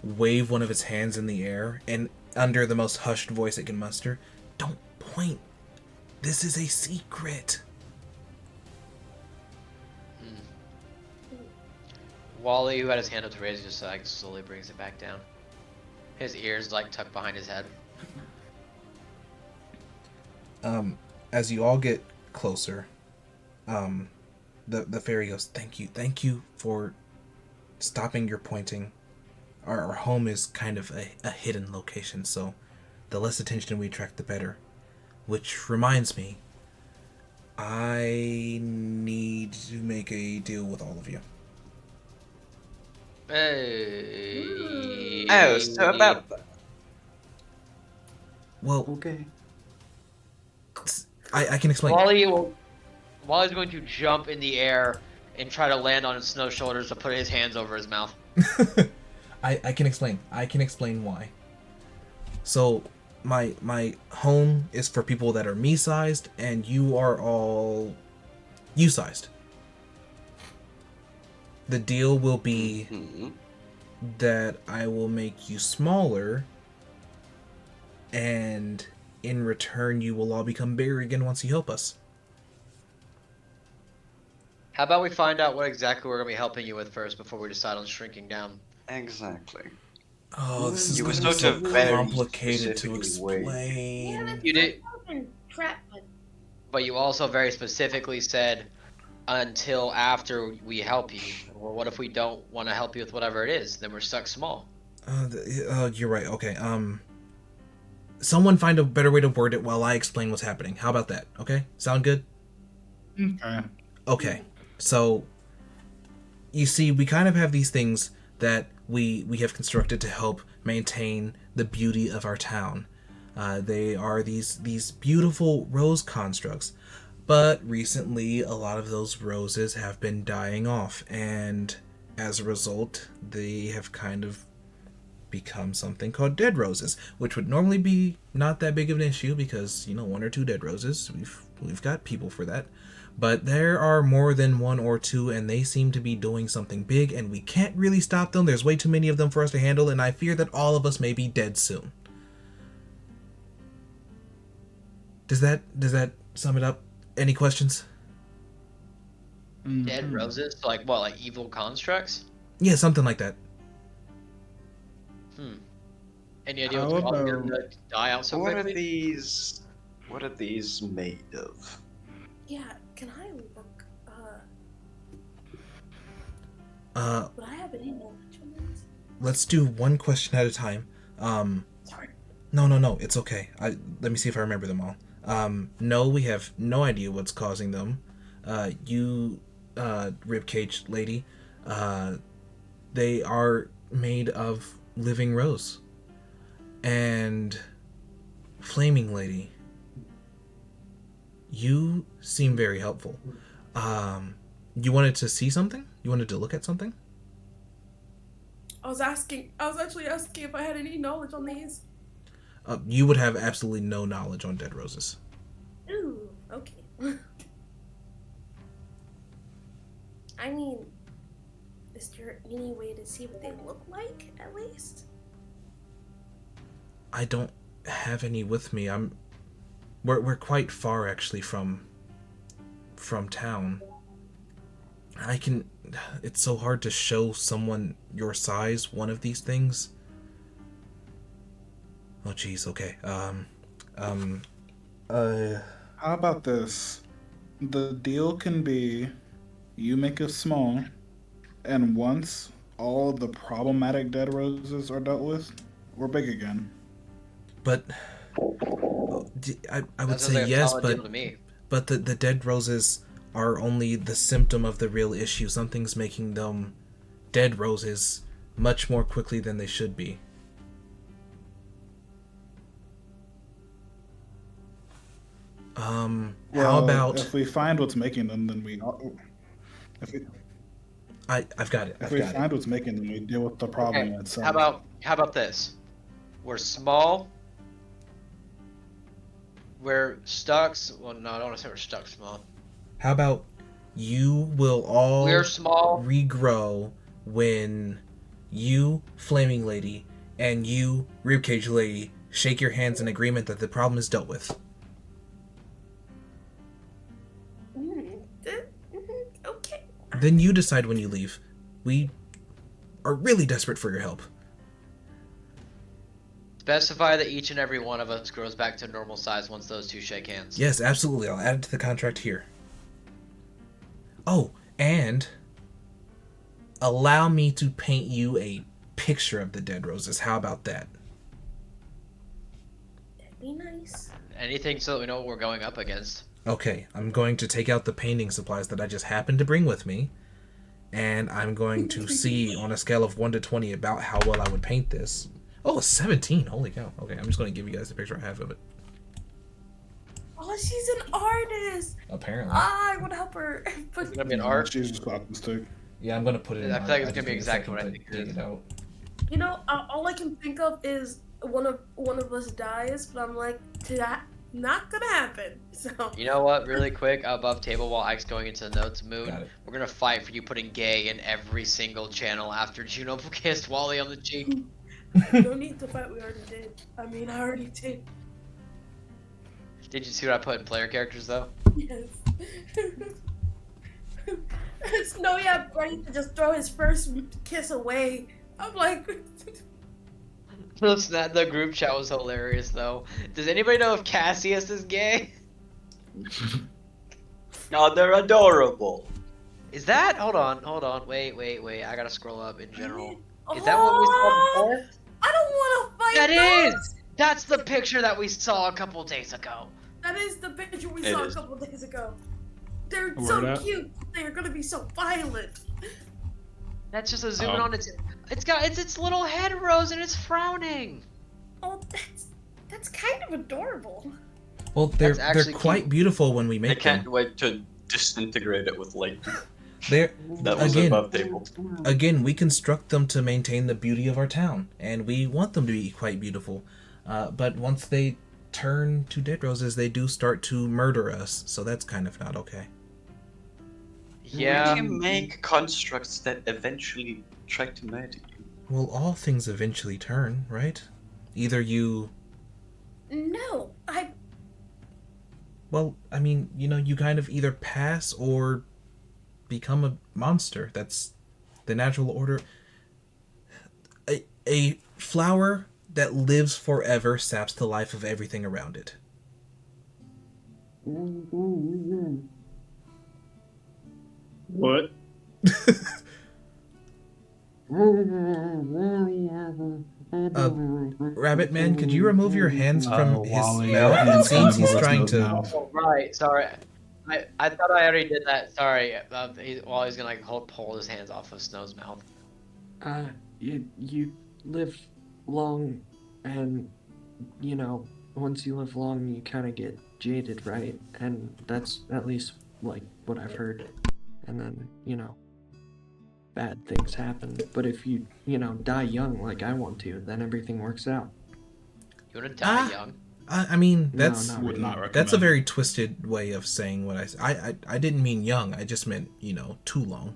wave one of its hands in the air, and under the most hushed voice it can muster, "Don't point. This is a secret." Wally, who had his hand up to raise, just like slowly brings it back down. His ears like tucked behind his head. As you all get closer, the fairy goes, thank you for stopping your pointing. Our home is kind of a hidden location, so the less attention we attract, the better. Which reminds me, I need to make a deal with all of you. Hey. Oh, so about that. Well, Okay. I can explain. Wally's going to jump in the air and try to land on his snow shoulders to put his hands over his mouth. I can explain. I can explain why. So, my home is for people that are me-sized, and you are all you-sized. The deal will be that I will make you smaller, and in return you will all become bigger again once you help us. How about we find out what exactly we're going to be helping you with first before we decide on shrinking down? Exactly. Oh, this is You going were to be sort so of very complicated to specifically explain. You did, Trap, but you also very specifically said until after we help you. Or what if we don't want to help you with whatever it is? Then we're stuck small. You're right. Okay. Someone find a better way to word it while I explain what's happening. How about that? Okay? Sound good? Okay. Okay. So, you see, we kind of have these things that we have constructed to help maintain the beauty of our town. They are these beautiful rose constructs. But recently, a lot of those roses have been dying off, and as a result, they have kind of become something called dead roses, which would normally be not that big of an issue because, one or two dead roses, we've got people for that. But there are more than one or two, and they seem to be doing something big, and we can't really stop them. There's way too many of them for us to handle, and I fear that all of us may be dead soon. Does that sum it up? Any questions? Dead roses? So like what, like evil constructs? Yeah, something like that. Any idea what's causing them to die out so What quickly? What are these made of? Yeah, can I look? Would I have any knowledge on this? Let's do one question at a time. Sorry. No, it's okay. Let me see if I remember them all. No, we have no idea what's causing them. You, ribcage lady, they are made of living rose. And flaming lady, you seem very helpful. You wanted to see something? You wanted to look at something? I was actually asking if I had any knowledge on these. You would have absolutely no knowledge on dead roses. Ooh, okay. I mean, is there any way to see what they look like, at least? I don't have any with me. We're quite far actually from town. I can It's so hard to show someone your size one of these things. Oh jeez, okay. How about this? The deal can be you make it small, and once all the problematic dead roses are dealt with, we're big again. But I would That sounds say like a yes, solid deal to me. but the dead roses are only the symptom of the real issue. Something's making them dead roses much more quickly than they should be. Well, How about if we find what's making them, then if we I've got it. if I've we got find it. what's making them, we deal with the problem Okay. itself. How about this? We're small. We're stuck. Well, no, I don't want to say we're stuck small. How about you will all We're small. regrow when you, Flaming Lady, and you, Ribcage Lady, shake your hands in agreement that the problem is dealt with. Okay. Then you decide when you leave. We are really desperate for your help. Specify that each and every one of us grows back to normal size once those two shake hands. Yes, absolutely. I'll add it to the contract here. Oh, and allow me to paint you a picture of the dead roses. How about that? That'd be nice. Anything so that we know what we're going up against. Okay, I'm going to take out the painting supplies that I just happened to bring with me, and I'm going to see on a scale of 1 to 20 about how well I would paint this. Oh, 17. Holy cow. Okay, I'm just going to give you guys the picture I have of it. Oh, she's an artist. Apparently. I would help her. But It's gonna be an art. She's just autistic. Yeah, I'm going to put it in. I feel like it's art. gonna be Just give me a exactly what I second think to it dig is. it out. you know, all I can think of is one of us dies, but I'm like, that not gonna happen. So You know what? Really quick, above table while Ike's going into the notes mood, Got it. we're gonna fight for you putting gay in every single channel after Juno kissed Wally on the cheek. no need to fight. We already did. I mean, I already did. Did you see what I put in player characters though? Yes. No, yeah, ready to just throw his first kiss away. I'm like, The group chat was hilarious though. Does anybody know if Cassius is gay? No, they're adorable. Is that? Hold on. Wait. I gotta scroll up in general. Is that what we saw before? I don't want to fight. That those. is! That's the picture that we saw a couple days ago. That is the picture we It saw is. a couple days ago. They're Word so up. cute. They're gonna be so violent. That's just a zoom in on its little head rose and it's frowning. Oh, that's kind of adorable. Well, they're That's actually quite cute. beautiful when we I make can't them. wait to disintegrate it with light. They're That was again, above table. again, we construct them to maintain the beauty of our town, and we want them to be quite beautiful. But once they turn to dead roses, they do start to murder us, so that's kind of not okay. Yeah. We can make constructs that eventually try to murder you. Well, all things eventually turn, right? Either you... No, Well, I mean, you kind of either pass or become a monster. That's the natural order. A flower that lives forever saps the life of everything around it. What? Rabbit Man, could you remove your hands from his Wally, mouth? It hands seems kind he's of trying over to. Snow's mouth. Oh, right. Sorry. I thought I already did that. Sorry. While he's gonna like pull his hands off of Snow's mouth. You live long, and you know, once you live long, you kind of get jaded, right? And that's at least like what I've heard. And then, you know, bad things happen. But if you die young like I want to, then everything works out. You wanna die young? I mean, No, that's not Would really. not recommend. that's a very twisted way of saying what I said. I didn't mean young. I just meant, too long.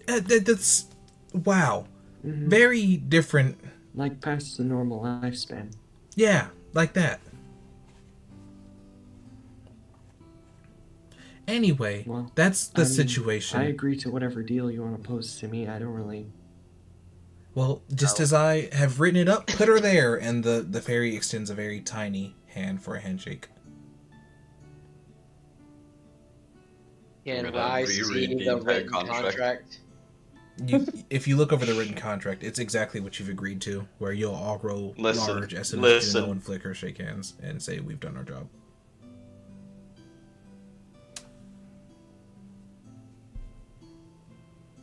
That's wow. Mhm. Very different. Like past the normal lifespan. Yeah, like that. Anyway, Well, that's the I mean, situation. I agree to whatever deal you want to pose to me. I don't really. Well, just as I have written it up, put her there, and the fairy extends a very tiny hand for a handshake. Can gonna I reread see the the entire written contract. contract? If you look over the written contract, it's exactly what you've agreed to, where you'll all grow Listen, large as soon as listen. Juno and Flicker shake hands and say we've done our job.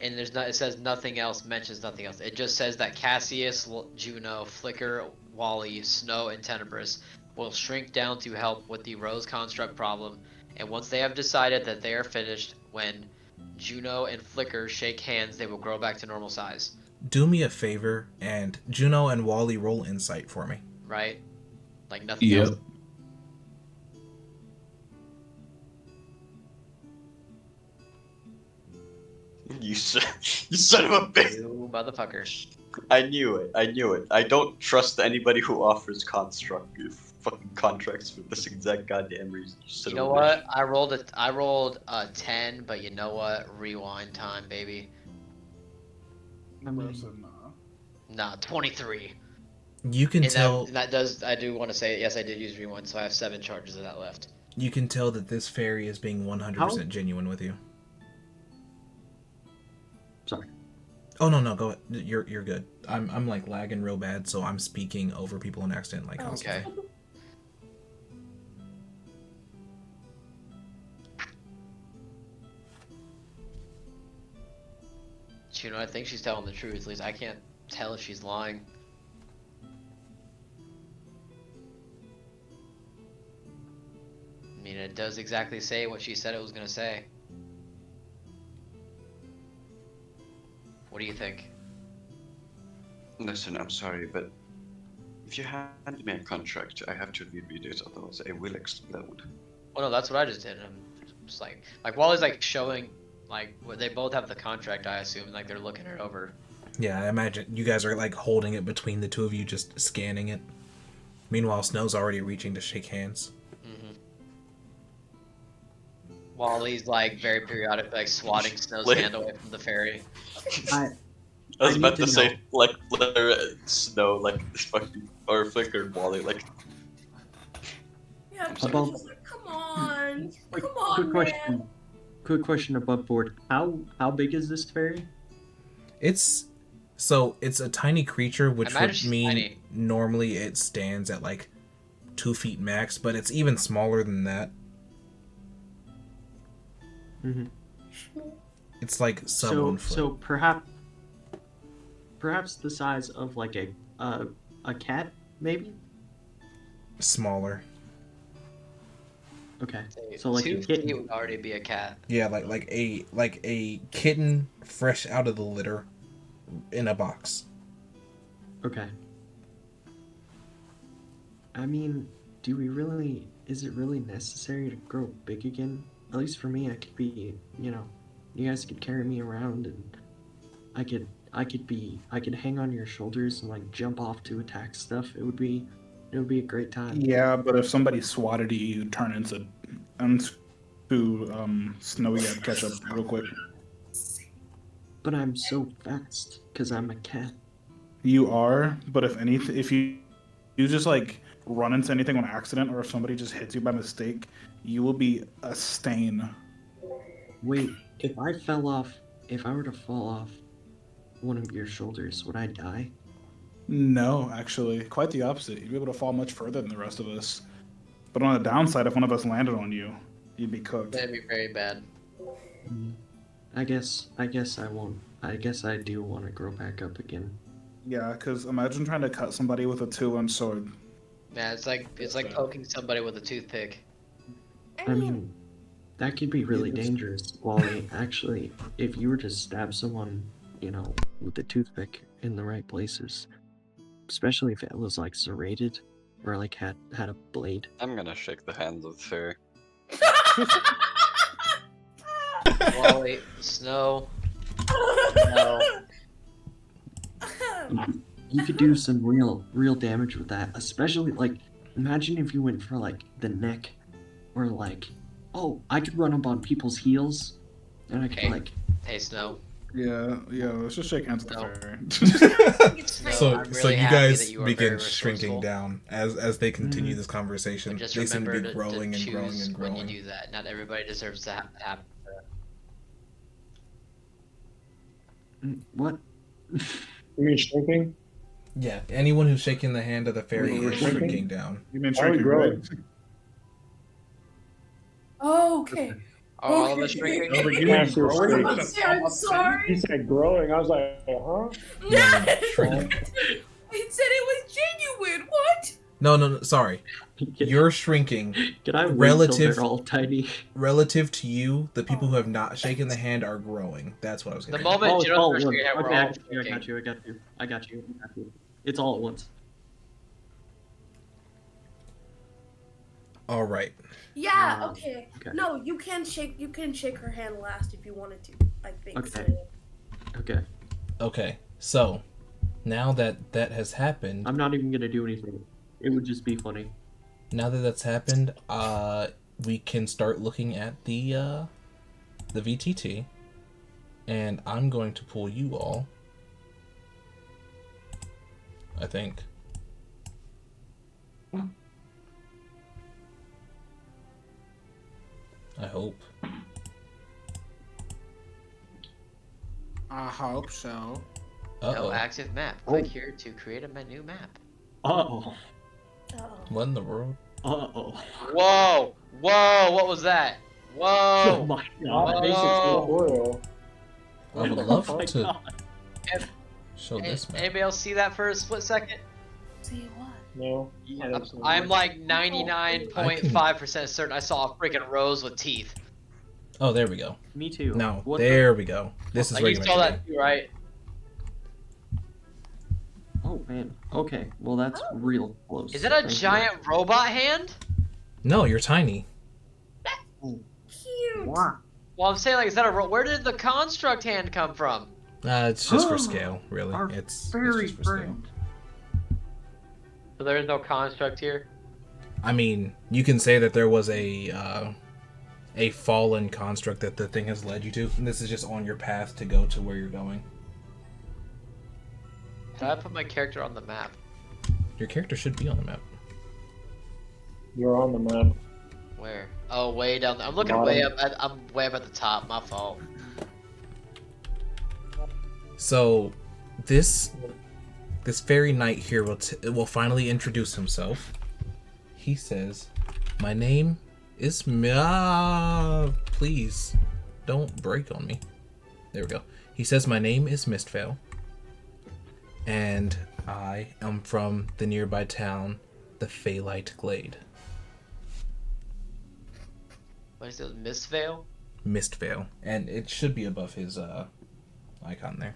And there's not. It says nothing else. Mentions nothing else. It just says that Cassius, Juno, Flicker, Wally, Snow, and Tenebris will shrink down to help with the Rose construct problem. And once they have decided that they are finished, when Juno and Flicker shake hands, they will grow back to normal size. Do me a favor, and Juno and Wally roll insight for me. Right? Like nothing else. Yep. You son of a bitch! You motherfucker. I knew it. I don't trust anybody who offers fucking contracts for this exact goddamn reason. You know what? I rolled a 10, but you know what? Rewind time, baby. I mean, Nah, 23. You can And tell. I do want to say, yes, I did use rewind, so I have 7 charges of that left. You can tell that this fairy is being 100% genuine with you. sorry. Oh no, go ahead. You're good. I'm like lagging real bad, so I'm speaking over people in accent like constantly. Okay. You know, I think she's telling the truth. At least I can't tell if she's lying. I mean, it does exactly say what she said it was gonna say. What do you think? Listen, I'm sorry, but if you hand me a contract, I have to reread it, otherwise I will explode. Well, no, that's what I just did. I'm just like Wally's like showing, like, they both have the contract, I assume, like they're looking it over. Yeah, I imagine you guys are like holding it between the two of you, just scanning it. Meanwhile, Snow's already reaching to shake hands. Mm-hmm. Wally's like very periodic, like swatting Snow's Wait. hand away from the fairy. I was I about need to to say, know. like, Flicker, Snow, like, fucking, or Flicker and Wally, like, Yeah, I'm About- just like, come on, Quick, come on, quick man. question. Quick question above board. How big is this fairy? It's a tiny creature, which imagine would she's mean tiny. normally it stands at like 2 feet max, but it's even smaller than that. Mm-hmm. It's like sub So 1 foot. so perhaps the size of like a cat, maybe. Smaller. Okay. So like a 2 kitten. feet would already be a cat. Yeah, like a kitten fresh out of the litter in a box. Okay. I mean, is it really necessary to grow big again? At least for me, I could be, you guys could carry me around and I could hang on your shoulders and like jump off to attack stuff. It would be a great time. Yeah, but if somebody swatted you, you'd turn into Snowy Got catch up real quick. But I'm so fast because I'm a cat. You are, but if you just like run into anything on accident, or if somebody just hits you by mistake, you will be a stain. Wait, if I were to fall off, one of your shoulders, would I die? No, actually, quite the opposite. You'd be able to fall much further than the rest of us. But on the downside, if one of us landed on you, you'd be cooked. That'd be very bad. I guess I won't. I guess I do want to grow back up again. Yeah, because imagine trying to cut somebody with a 2-inch sword. Man, it's like poking somebody with a toothpick. I mean, that could be really dangerous. Wally, actually, if you were to stab someone, with a toothpick in the right places, especially if it was like serrated or like had a blade. I'm gonna shake the hands of Fair. Wally, Snow. No. You could do some real damage with that, especially like imagine if you went for like the neck, or like, oh, I could run up on people's heels, and I could Okay. like. Hey, Snow. Yeah, let's just shake hands with No. the fairy. So, I'm so really you happy guys that you are begin very shrinking resourceful. down as they continue this conversation. But just They seem to remember be growing to and growing choose and when growing. you do that. Not everybody deserves to have. What? You mean shrinking? Yeah, anyone who's shaking the hand of the fairy Wait, is shrinking? shrinking down. You mean Why are we shrinking, growing? right? Oh, okay. Are all of us Okay. shrinking? No, but you mean Massive growing? shake. I'm sorry. He said growing. I was like, huh? No, shrinking. He said it was genuine. What? No, sorry. You're shrinking. Can I wait till relative- they're all tiny? Relative to you, the people who have not shaken the hand are growing. That's what I was The getting moment Oh, you it's all don't at once. shake your hand, we're Okay, all I shrinking. got you. It's all at once. at. All right. Yeah. Okay. Okay. No, you can shake her hand last if you wanted to. I think. Okay. Okay. Okay. So, now that that has happened, I'm not even gonna do anything. It would just be funny. now that that's happened, we can start looking at the VTT, and I'm going to pull you all. I think. I hope. I hope so. Uh No oh. active map. Click here to create a new map. Uh-oh. What in the world? Uh-oh. Whoa! Whoa! What was that? Oh Whoa! my Not god. basic Oh. tutorial. I would Oh love my to god. show this map. Anybody else see that for a split second? See what? No. I'm like 99.5% certain I saw a freaking rose with teeth. Oh, there we go. Me too. No, What there we go. This is Like, where you you're saw meant to that too, right? Oh man. Okay. Well, that's real close. Is that a Thank you. giant robot hand? be. No, you're tiny. Cute. Wow. Well, I'm saying, like, is that where did the construct hand come from? It's just for scale, really. Our It's fairy just for scale. friend. So there is no construct here. I mean, you can say that there was a fallen construct that the thing has led you to, and this is just on your path to go to where you're going. How do I put my character on the map? Your character should be on the map. You're on the map. Where? Oh, way down there. I'm looking Bottom. way up. I'm way up at the top. My fault. So, this fairy knight here will finally introduce himself. He says, "My name is please, don't break on me." There we go. He says, "My name is Mistveil, and I am from the nearby town, the Phalite Glade." What is it? Mistveil? Mistveil, and it should be above his icon there.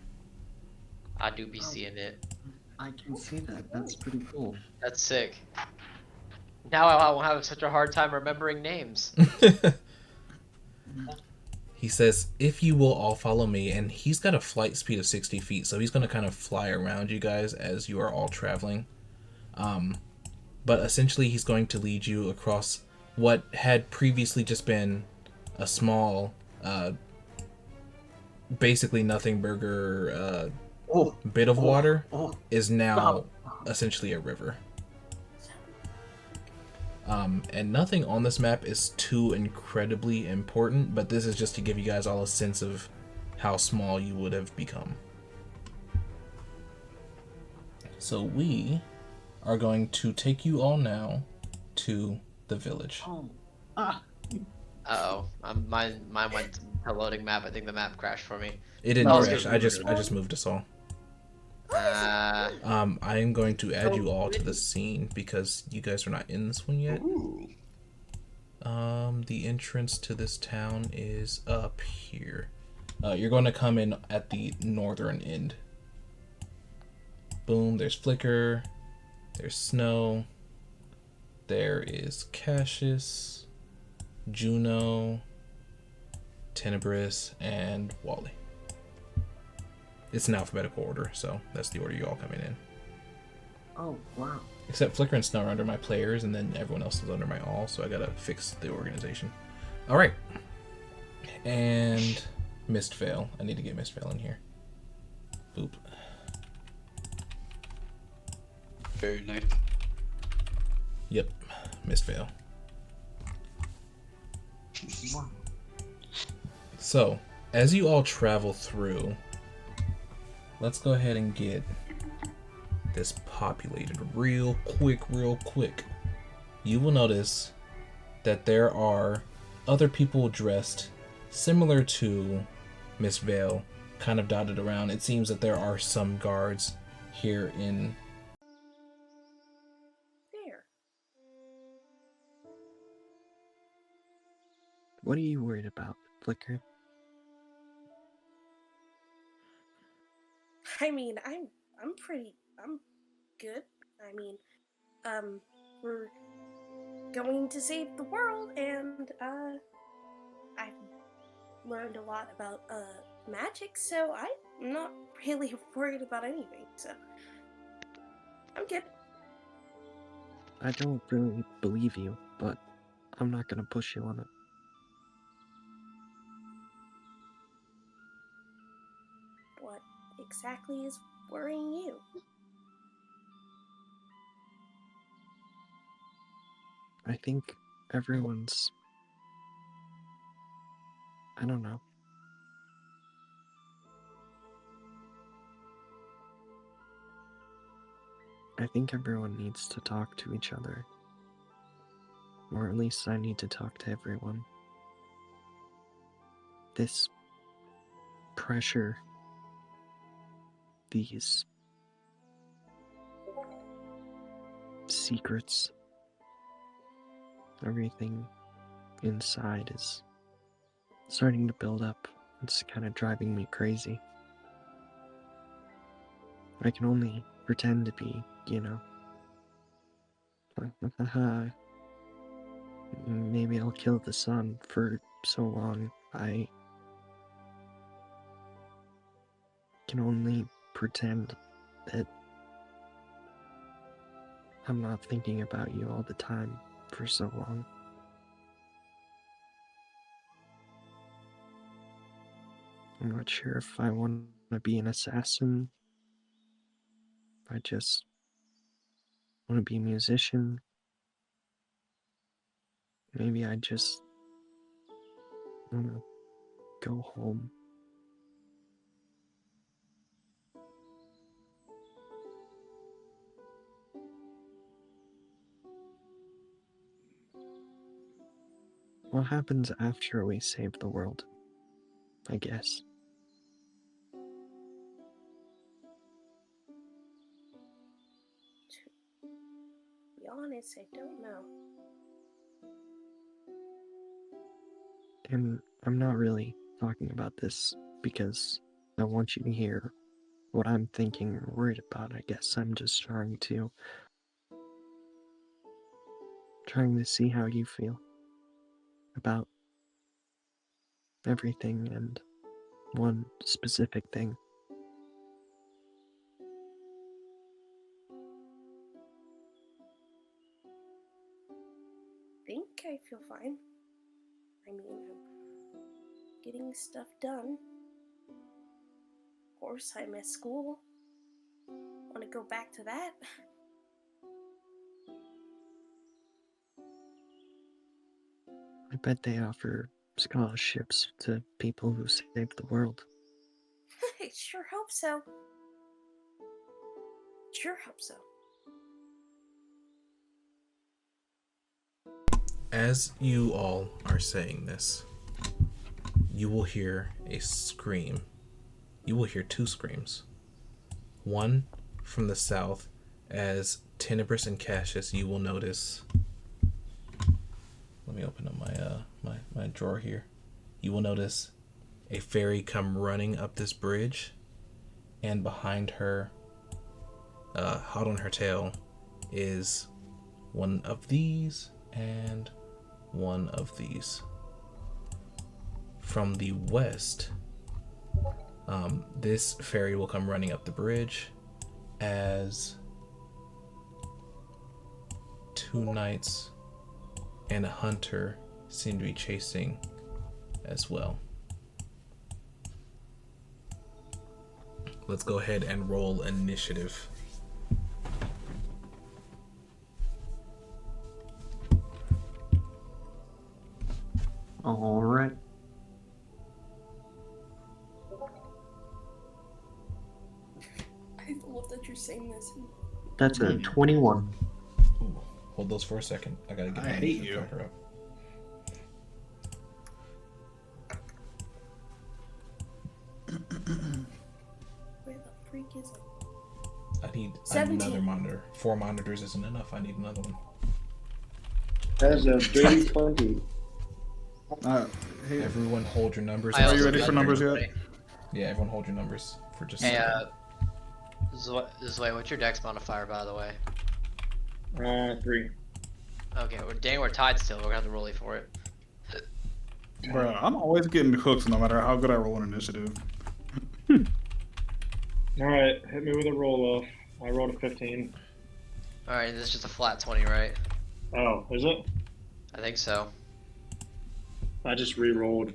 I do be seeing it. I can see that. That's pretty cool. That's sick. Now I won't have such a hard time remembering names. He says, "If you will all follow me," and he's got a flight speed of 60 feet, so he's going to kind of fly around you guys as you are all traveling. But essentially, he's going to lead you across what had previously just been a small, basically nothing burger bit of water, is now essentially a river. And nothing on this map is too incredibly important, but this is just to give you guys all a sense of how small you would have become. So we are going to take you all now to the village. Oh. Uh-oh. Mine went to loading map. I think the map crashed for me. It didn't No, crash. we're good. I just moved us all. I am going to add you all to the scene because you guys are not in this one yet. Ooh. The entrance to this town is up here. You're going to come in at the northern end. Boom, there's Flicker, there's Snow, there is Cassius, Juno, Tenebris, and Wally. It's in alphabetical order, so that's the order you all coming in. Oh, wow. Except Flicker and Snow are under my players, and then everyone else is under my all, so I gotta fix the organization. Alright. And Mistveil. I need to get Mistveil in here. Boop. Very nice. Yep. Mistveil. Wow. So, as you all travel through, let's go ahead and get this populated real quick. You will notice that there are other people dressed similar to Miss Vale, kind of dotted around. It seems that there are some guards here in... There. What are you worried about, Flicker? I mean, I'm good. I mean, we're going to save the world, and I've learned a lot about magic, so I'm not really worried about anything. So I'm good. I don't really believe you, but I'm not gonna push you on it. What exactly is worrying you? I think everyone's... I don't know. I think everyone needs to talk to each other. Or at least I need to talk to everyone. This pressure, these secrets, everything inside is starting to build up. It's kind of driving me crazy. I can only pretend to be, you know. Maybe I'll kill the sun for so long. I can only pretend that I'm not thinking about you all the time for so long. I'm not sure if I want to be an assassin. I just want to be a musician. Maybe I just want to go home. What happens after we save the world? I guess. To be honest, I don't know. And I'm not really talking about this because I want you to hear what I'm thinking or worried about. I guess I'm just trying to see how you feel about everything and one specific thing. I think I feel fine. I mean, I'm getting stuff done. Of course, I miss school. Want to go back to that? I bet they offer scholarships to people who saved the world. I sure hope so. Sure hope so. As you all are saying this, you will hear a scream. You will hear two screams. One from the south, as Tenebris and Cassius, you will notice. Let me open up my drawer here. You will notice a fairy come running up this bridge, and behind her, hot on her tail, is one of these and one of these. From the west, this fairy will come running up the bridge as two knights and a hunter seem to be chasing as well. Let's go ahead and roll initiative. All right. I love that you're saying this. That's a 21. Ooh, hold those for a second. I gotta get I my hate initiative you. tracker up. Where the freak is it? I need 17. another monitor. 4 monitors isn't enough. I need another one. That's a dirty 20. Hey, Everyone hold your numbers. I are also you ready got for numbers dirty yet? 20. Yeah, everyone hold your numbers for just a Hey, second. Zoe, what's your dex modifier, by the way? 3. Okay, dang, we're tied still. We're gonna have to roll for it. Bro, I'm always getting cooked no matter how good I roll an initiative. Alright, hit me with a roll off. I rolled a 15. Alright, this is just a flat 20, right? Oh, is it? I think so. I just re-rolled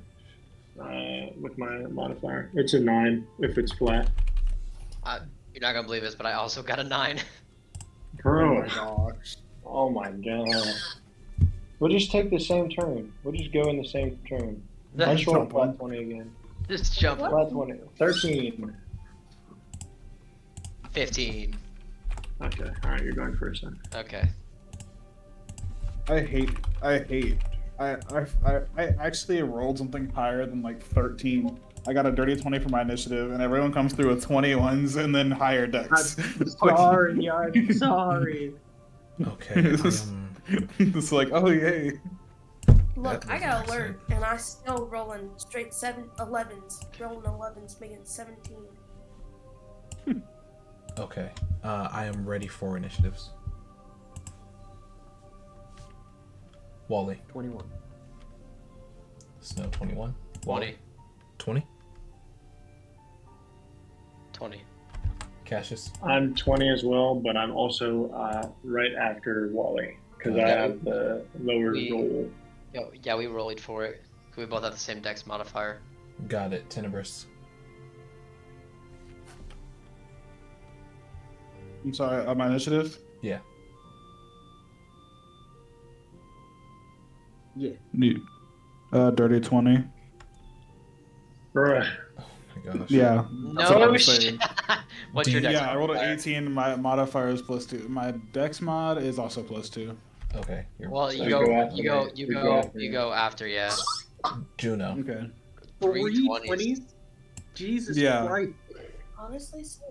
with my modifier. It's a 9 if it's flat. You're not gonna believe this, but I also got a 9. Bro. gosh. Oh my god. We'll just take the same turn. We'll just go in the same turn. Let's roll Jump on. flat 20 again. Just jump. Flat 20. 13. 15. Okay, alright, you're going first then. Okay. I actually rolled something higher than like 13. I got a dirty 20 for my initiative, and everyone comes through with 21s and then higher decks. Sorry, I'm sorry. Okay. It's like, oh yay. Look, That I was got nice, alert, and I still rolling straight 11s. Rolling 11s, making 17. Okay. I am ready for initiatives. Wally. 21. Snow 21. 20. 20. 20. Cassius. I'm 20 as well, but I'm also right after Wally because I have the lower roll. Yeah, we rolled for it. We both have the same dex modifier. Got it. Tenebris. I'm sorry, my initiative? Yeah. Yeah. Dirty 20. Bruh. Oh my gosh. Yeah. That's what I No was shit. saying. What's your dex Yeah, I rolled an modifier? 18. My modifier is +2. My dex mod is also +2. Okay. Well, You go after me. you go after, yeah. Juno. Okay. 3 20s. Jesus Yeah. Christ. Honestly, so.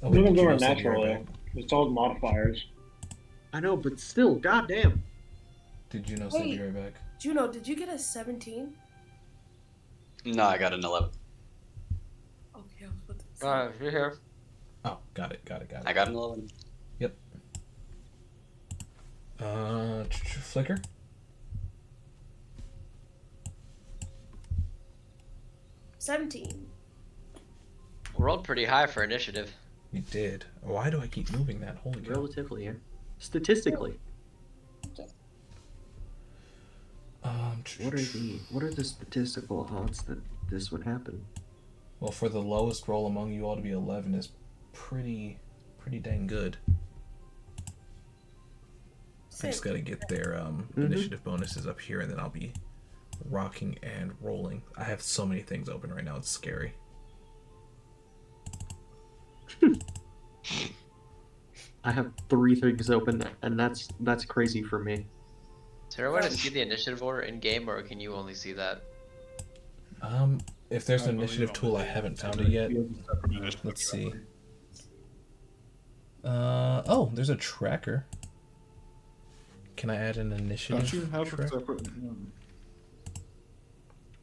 Oh, None of did them are Juno send you natural right though. back? It's all modifiers. I know, but still, goddamn. Did Juno send Wait. you right back? Juno, did you get a 17? No, I got an 11. Okay, I was about to say. Alright, you're here. Oh, got it. I got an 11. Flicker. $17. We rolled pretty high for initiative. You did. Why do I keep moving that? Holy cow. Relatively, yeah. Statistically. What are the statistical odds that this would happen? Well, for the lowest roll among you all to be 11 is pretty dang good. I just gotta get their initiative bonuses up here, and then I'll be rocking and rolling. I have so many things open right now, it's scary. I have 3 things open, and that's crazy for me. Is there a way to see the initiative order in game, or can you only see that? If there's I an believe initiative on the tool, I data haven't center, found it yet. we have a separate initiative Let's see. tracker. Oh, there's a tracker. Can I add an initiative Don't you have a tracker? separate?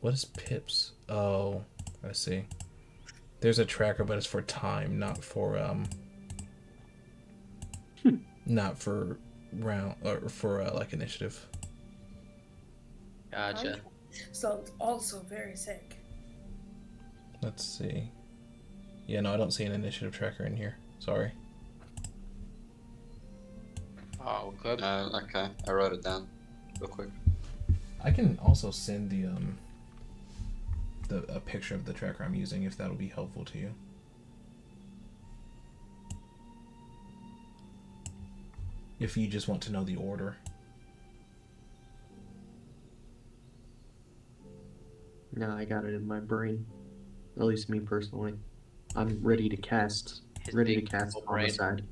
What is pips? Oh, I see. There's a tracker, but it's for time, not for not for round or for like initiative. Gotcha. Sounds also very sick. Let's see. Yeah, no, I don't see an initiative tracker in here. Sorry. Oh, good. Okay, I wrote it down real quick. I can also send a picture of the tracker I'm using if that'll be helpful to you. If you just want to know the order. No, I got it in my brain. At least me personally. I'm ready to cast. His Ready to big cast evil brain. homicide.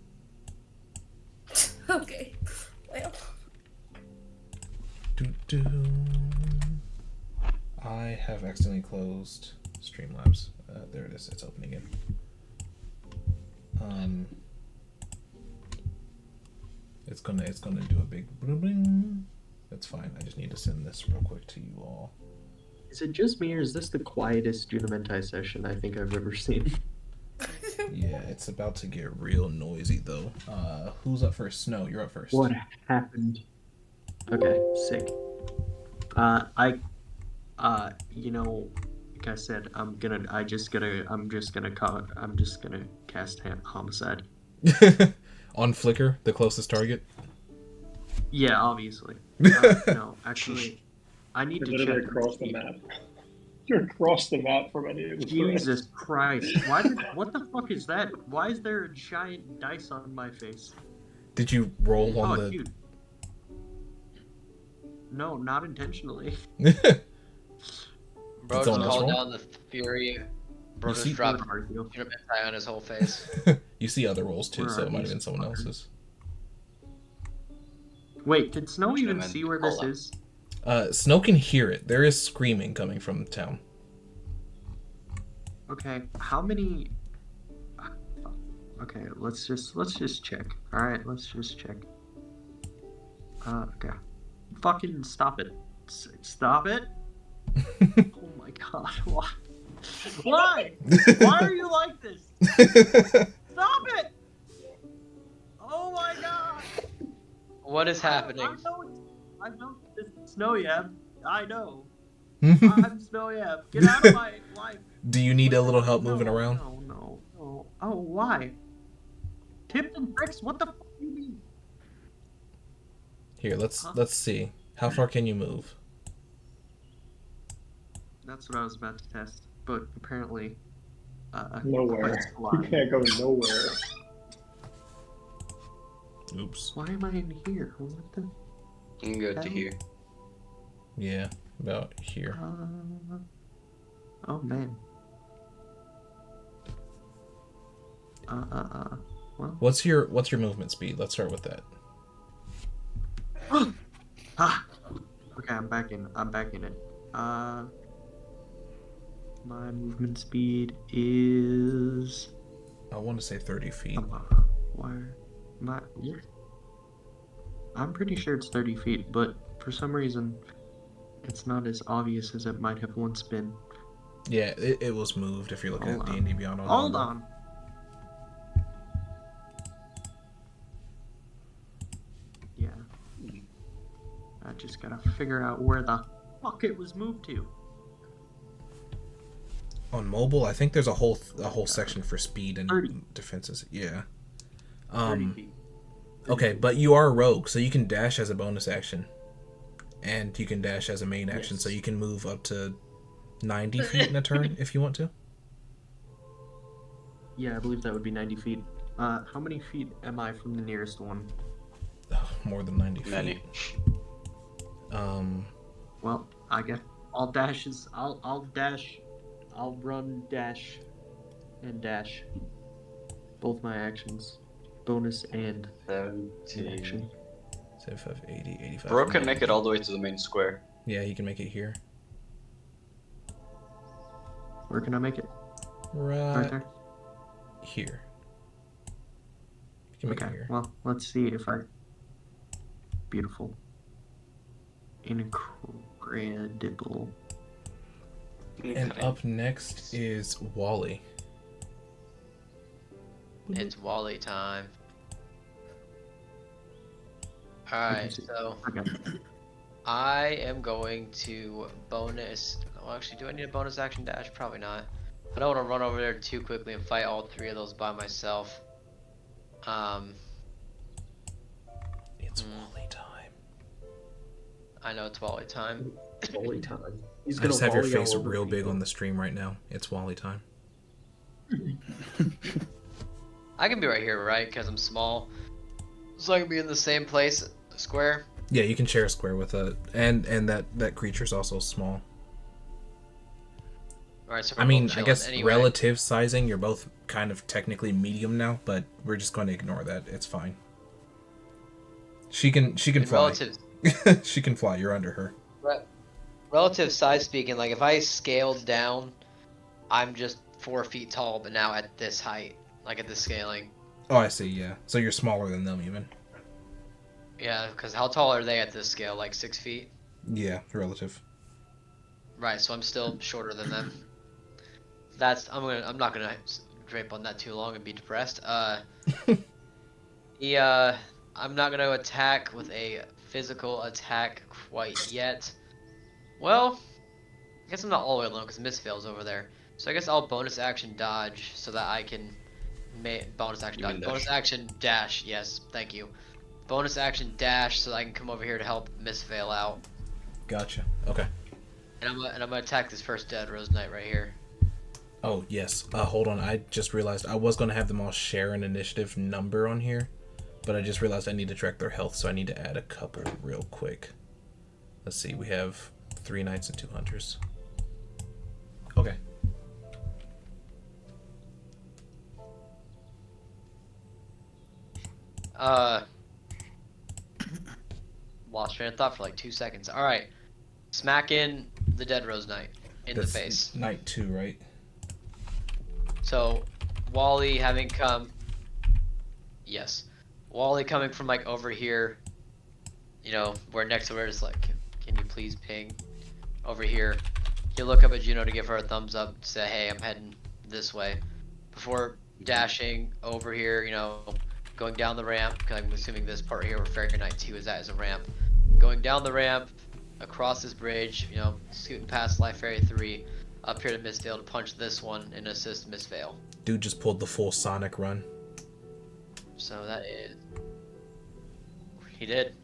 Okay. Well, Doo-doo. I have accidentally closed Streamlabs. There it is. It's open again. It's gonna do a big bling. That's fine. I just need to send this real quick to you all. Is it just me, or is this the quietest Junimentai session I think I've ever seen? Yeah, it's about to get real noisy though. Who's up first? Snow, you're up first. What happened? Okay, sick. You know, like I said, I'm just gonna cast homicide. On Flickr, the closest target. Yeah, obviously. No, actually, I need You're to literally check. across the map. You're across the map from any of the Jesus Christ! What the fuck is that? Why is there a giant dice on my face? Did you roll on the? Dude. No, not intentionally. Bro It's just on this called roll? down the fury. Bro You just see- dropped Would argue. Junimentai on his whole face. You see other rolls too, Where so are it might have these been someone fuckers? else's. Wait, did Snow even Junimen- see where this hold up. is? Snow can hear it. There is screaming coming from the town. Okay, how many? Okay, let's just check. All right, let's just check. Okay. Fucking stop it! Stop it! Oh my god! Why? Why? Why are you like this? Stop it! Oh my god! What is happening? I know it's Snow Yab. I know. I'm Snow Yab. Get out of my life. Do you need a little help moving around? No. Oh, why? Tips and tricks? What the fuck do you mean? Here, let's see. How far can you move? That's what I was about to test, but apparently, Nowhere. quite a lot. You can't go nowhere. Oops. Why am I in here? What the? You can go to here. Yeah, about here. Oh man. Well. What's your movement speed? Let's start with that. Okay, I'm back in it. My movement speed is. I want to say 30 feet. I'm pretty sure it's 30 feet, but for some reason, it's not as obvious as it might have once been. Yeah, it was moved if you're looking Hold at on. D&D Beyond. Hold on. Yeah. I just gotta figure out where the fuck it was moved to. On mobile, I think there's a whole section for speed and 30. defenses. Yeah. 30 feet. Okay, but you are a rogue, so you can dash as a bonus action, and you can dash as a main action, so you can move up to 90 feet in a turn if you want to. Yeah, I believe that would be 90 feet. How many feet am I from the nearest one? More than 90 feet. Many. Well, I guess I'll dash. I'll run, dash, and dash. Both my actions. bonus and 70. action. 75, 80, 85. Bro can make it 90. all the way to the main square. Yeah, he can make it here. Where can I make it? Right Right there? here. You can make Okay, it here. well, let's see if I... Beautiful. Incredible. And up next is Wally. It's Wally time. Alright, see. so Okay. I am going to bonus. Well, actually, do I need a bonus action dash? Probably not. I don't want to run over there too quickly and fight all three of those by myself. It's Wally time. I know it's Wally time. Wally time. He's I gonna just have your volley all face over real big people. on the stream right now. It's Wally time. I can be right here, right? Because I'm small. So I can be in the same place, square. Yeah, you can share a square with a and that creature's also small. Alright, so I we're mean, both I chilling. guess Anyway, relative sizing, you're both kind of technically medium now, but we're just going to ignore that. It's fine. She can in fly. relative She can fly. You're under her. relative size speaking, like if I scaled down, I'm just 4 feet tall, but now at this height, like at this scaling. Oh, I see. Yeah. So you're smaller than them, even. Yeah, because how tall are they at this scale? Like 6 feet? Yeah, relative. Right, so I'm still shorter than them. I'm not gonna drape on that too long and be depressed. I'm not gonna attack with a physical attack quite yet. Well, I guess I'm not all the way alone because Miss fails over there. So I guess I'll bonus action dodge so that I can bonus action You dodge. mean Bonus dash. action dash. Yes, thank you. Bonus action dash so that I can come over here to help Miss fail out. Gotcha. Okay. And I'm gonna attack this first dead Rose Knight right here. Oh, yes. Hold on. I just realized I was going to have them all share an initiative number on here, but I just realized I need to track their health, so I need to add a couple real quick. Let's see. We have 3 knights and 2 hunters. Okay. Lost train of thought for like 2 seconds. Alright. Smack in the dead Rose Knight in That's the face. Knight 2, right? So, Wally having come. Yes. Wally coming from like over here. You know, where next to her is like, can you please ping? Over here. He'll look up at Juno to give her a thumbs up, say, hey, I'm heading this way. Before dashing over here, you know, going down the ramp, because I'm assuming this part here where Fairy Knight 2 is at is a ramp. Going down the ramp, across this bridge, you know, scooting past Life Fairy 3, up here to Miss Vale to punch this one and assist Miss Vale. Dude just pulled the full Sonic run. So that is... He did.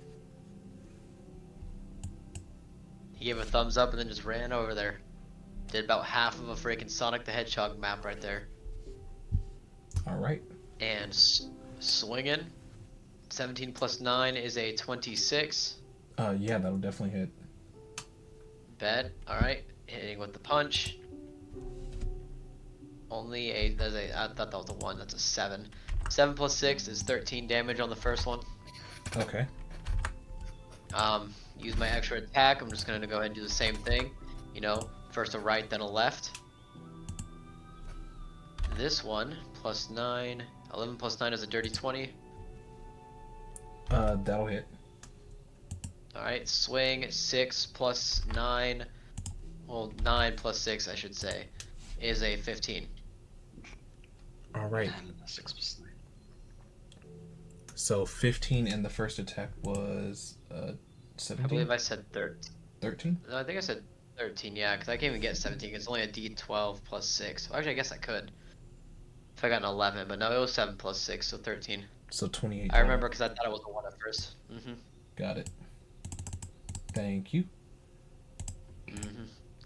He gave a thumbs up and then just ran over there. Did about half of a freaking Sonic the Hedgehog map right there. All right. And swinging. 17 plus 9 is a 26. Yeah, that'll definitely hit. Bet. Alright. Hitting with the punch. Only I thought that was a 1. That's a 7. 7 plus 6 is 13 damage on the first one. Okay. Use my extra attack. I'm just gonna go ahead and do the same thing. You know, first a right, then a left. This one, plus 9. 11 plus 9 is a dirty 20. That'll hit. Alright, swing. 6 plus 9. Well, 9 plus 6, I should say, is a 15. All right. 6 plus 9. So 15 and the first attack was 17? I believe I said 13. 13? No, I think I said 13, yeah, because I can't even get 17. It's only a d12 plus 6. Well, actually, I guess I could. If I got an 11, but no, it was 7 plus 6, so 13. So 28. I remember because I thought it was a 1 at first. Got it. Thank you.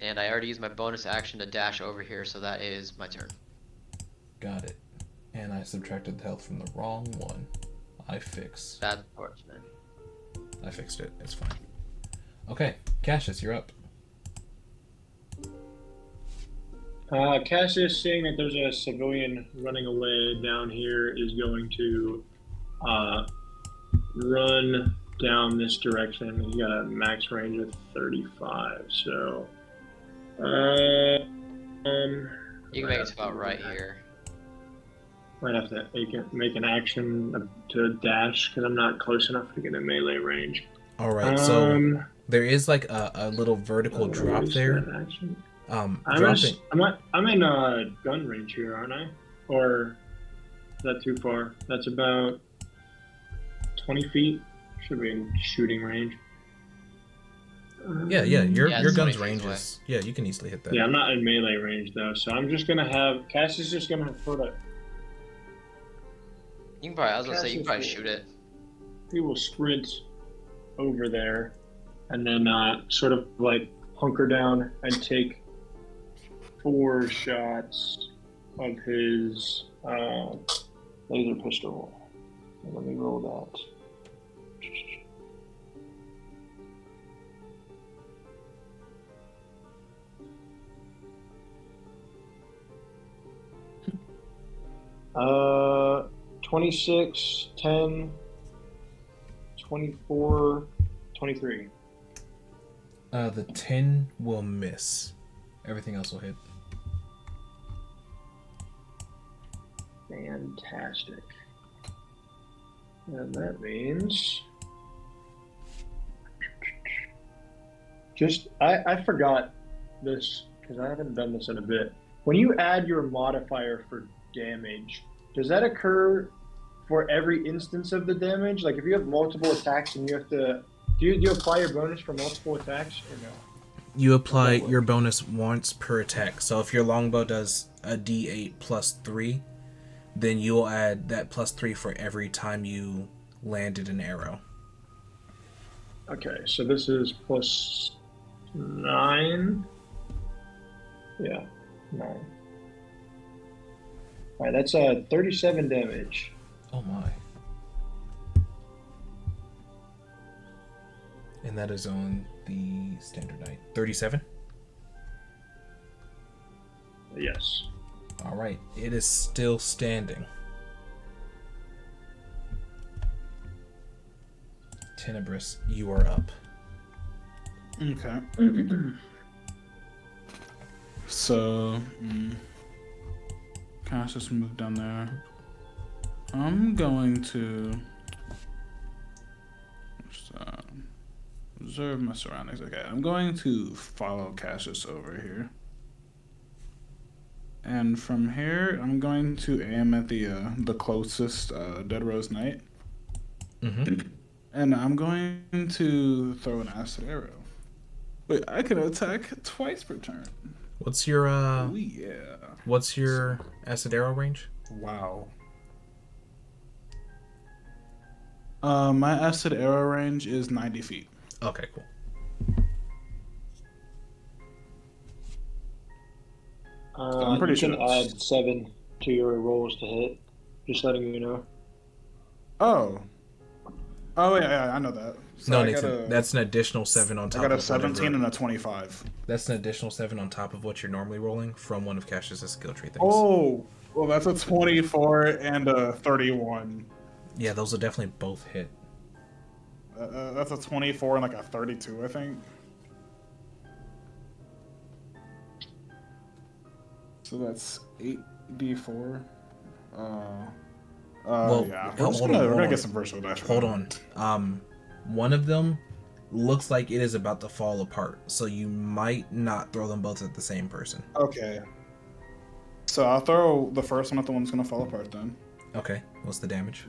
And I already used my bonus action to dash over here, so that is my turn. Got it. And I subtracted the health from the wrong one. I fixed it. It's fine. Okay, Cassius, you're up. Cassius, seeing that there's a civilian running away down here, is going to run down this direction. He's got a max range of 35. So, You can make it to about right here. might have to make an action to dash because I'm not close enough to get a melee range. All right, so there is like a little vertical drop there. Dropping. I'm in gun range here, aren't I? Or is that too far? That's about 20 feet. Should be in shooting range. Yeah. Your it's 20 gun's feet range away. is. Yeah, you can easily hit that. Yeah, I'm not in melee range though, so I'm just gonna have Cassie's just gonna put a. You can probably, I was gonna say, you can probably shoot it. He will sprint over there, and then sort of like hunker down and take 4 shots of his laser pistol. Let me roll that. Uh, 26, 10, 24, 23. The 10 will miss. Everything else will hit. Fantastic. And that means I forgot this because I haven't done this in a bit. When you add your modifier for damage, does that occur for every instance of the damage? Like if you have multiple attacks and you have to, do you apply your bonus for multiple attacks or no? You apply your bonus once per attack. So if your longbow does a D8 plus 3, then you'll add that plus 3 for every time you landed an arrow. Okay, so this is plus 9. Yeah, 9. Alright, that's 37 damage. Oh my. And that is on the standard knight. 37? Yes. Alright, it is still standing. Tenebris, you are up. Okay. So, Cash just move down there. I'm going to just, observe my surroundings. Okay, I'm going to follow Cassius over here. And from here, I'm going to aim at the closest Dead Rose Knight. Mm-hmm. And I'm going to throw an acid arrow. Wait, I can attack twice per turn. What's your Oh yeah. What's your acid arrow range? Wow. My acid arrow range is 90 feet. Okay, cool. I'm pretty sure you can add 7 to your rolls to hit. Just letting you know. Oh, yeah, I know that. So No, Nathan, that's an additional 7 on top. I got a of 17 and a 25. That's an additional 7 on top of what you're normally rolling from one of Cassius' skill tree things. Oh, well, that's a 24 and a 31. Yeah, those will definitely both hit. That's a 24 and like a 32, I think. So that's 8d4. Well, yeah, hold we're gonna on. get some virtual dash. Hold on. One of them looks like it is about to fall apart, so you might not throw them both at the same person. Okay. So I'll throw the first one at the one that's gonna fall apart then. Okay, what's the damage?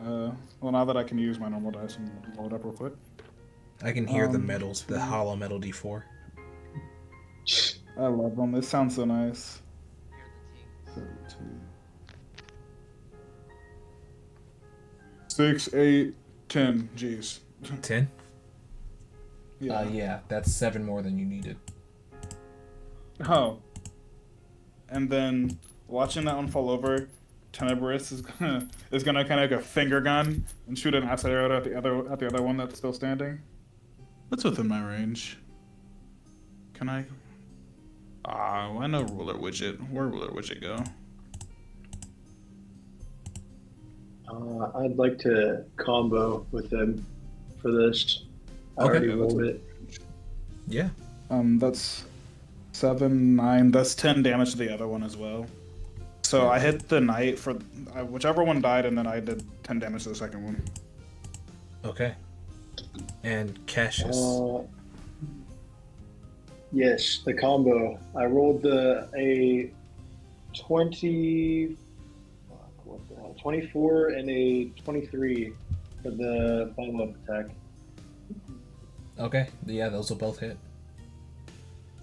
Well, now that I can use my normal dice and roll it up real quick. I can hear the metals, the hollow metal D4. I love them. It sounds so nice. 32. 6, 8, 10. Jeez. 10? Yeah. Yeah, that's 7 more than you needed. Oh. And then watching that one fall over, Tenebris is gonna kind of like a finger gun and shoot an acid arrow at the other one that's still standing. What's within my range? Can I? Why no ruler widget? Where ruler widget go? I'd like to combo with him for this. I Okay. already rolled it. Yeah. That's 7, 9. That's 10 damage to the other one as well. So I hit the knight for whichever one died, and then I did 10 damage to the second one. Okay. And Cassius. Yes, the combo. I rolled a 20. What the hell? 24 and a 23 for the follow-up attack. Okay. Yeah, those will both hit.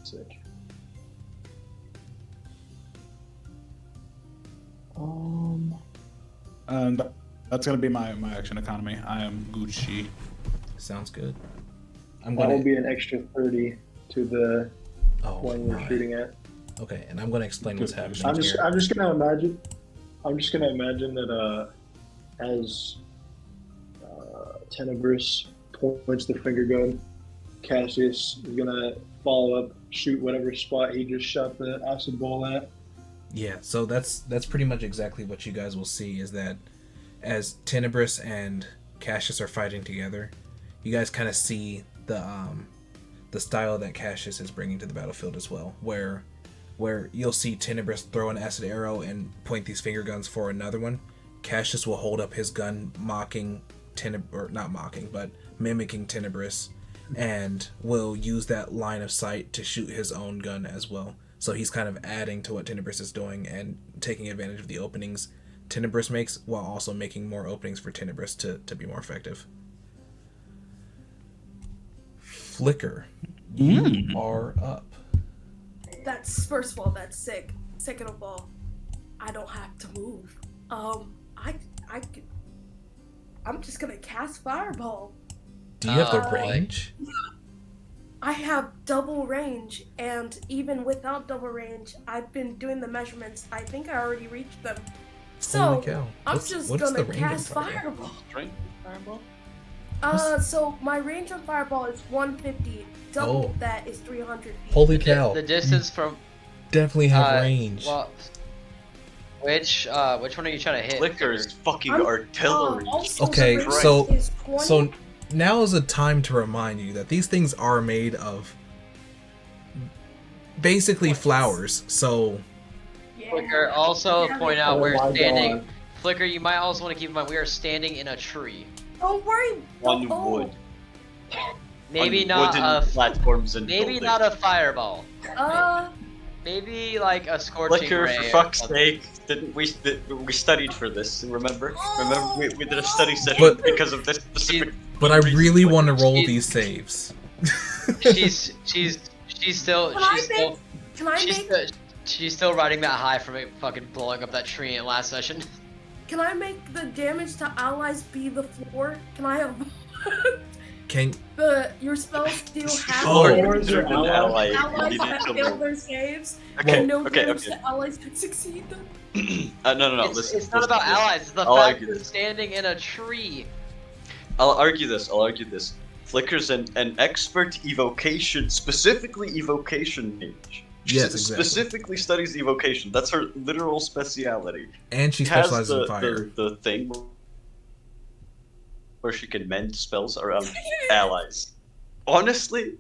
Sick. And that's gonna be my action economy. I am Gucci. Sounds good. I'm That gonna. will be an extra 30 to the Oh one we're my. shooting at. Okay, and I'm gonna explain what's happening I'm here. just gonna imagine. I'm just gonna imagine that as Tenebris points the finger gun, Cassius is gonna follow up, shoot whatever spot he just shot the acid ball at. Yeah, so that's pretty much exactly what you guys will see is that as Tenebris and Cassius are fighting together, you guys kind of see the style that Cassius is bringing to the battlefield as well, where you'll see Tenebris throw an acid arrow and point these finger guns for another one. Cassius will hold up his gun, mimicking Tenebris, and will use that line of sight to shoot his own gun as well. So he's kind of adding to what Tenebris is doing and taking advantage of the openings Tenebris makes, while also making more openings for Tenebris to be more effective. Flicker, you are up. That's first of all, that's sick. Second of all, I don't have to move. I'm just gonna cast Fireball. Do you have the Oh, range? I have double range, and even without double range, I've been doing the measurements. I think I already reached them. So Holy cow. I'm What's just the gonna range on cast Fireball? Fireball. So my range on Fireball is 150. Double Oh. that is 300 feet. Holy cow. The distance from Definitely have range. Well, which one are you trying to hit? Flicker's fucking I'm- artillery. Also, Okay, the range so- is 20. So now is a time to remind you that these things are made of basically flowers. So Yeah. Flicker, also Yeah. point out Oh we're my standing. God. Flicker, you might also want to keep in mind we are standing in a tree. Don't worry. On oh, wood. Maybe On not wooden a platforms and maybe buildings. not a fireball. Uh, Maybe like a scorching Flicker, ray. for or fuck's something. sake, we studied for this. Remember? We did a study session But- because of this specific. but I reason really Flicker- want to roll She- these saves. She's still Can I she's still can I she's make still, she's still riding that high from it fucking blowing up that tree in last session. can I make the damage to allies be the floor? Can I have Can your spells do have Sure, Oh. you Lords deserve are an ally. allies You that need to fail roll. their saves Okay, and no okay, damage okay. to allies that succeed them? No. it's Listen, it's not listen about to this. allies. It's the I'll fact argue you're this. standing in a tree. I'll argue this. Flicker's an expert evocation, specifically evocation mage. She Yes, exactly. specifically studies evocation. That's her literal speciality. and she She has specializes in fire. the thing where she can mend spells around allies. Honestly,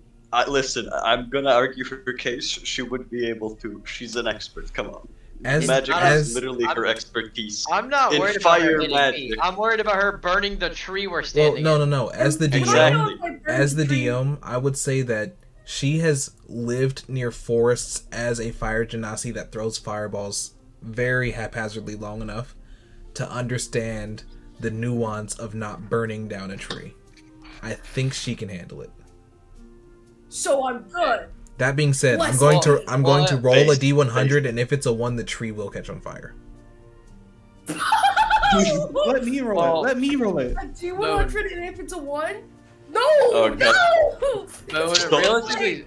listen, I'm gonna argue for her case. She would be able to. She's an expert. Come on. As Magic as is literally her expertise. I'm not In worried about her fire hitting magic. me. I'm worried about her burning the tree we're well, standing in. no. As the DM, Exactly. as the DM, I would say that she has lived near forests as a fire genasi that throws fireballs very haphazardly long enough to understand the nuance of not burning down a tree. I think she can handle it. So I'm good. That being said, I'm Let's going to roll it. roll a Based- D100, and if it's a 1, the tree will catch on fire. Let me roll Well- it. Let me roll it. A D100 and if it's a 1? No! Okay. No! Moon, Just don't- realistically,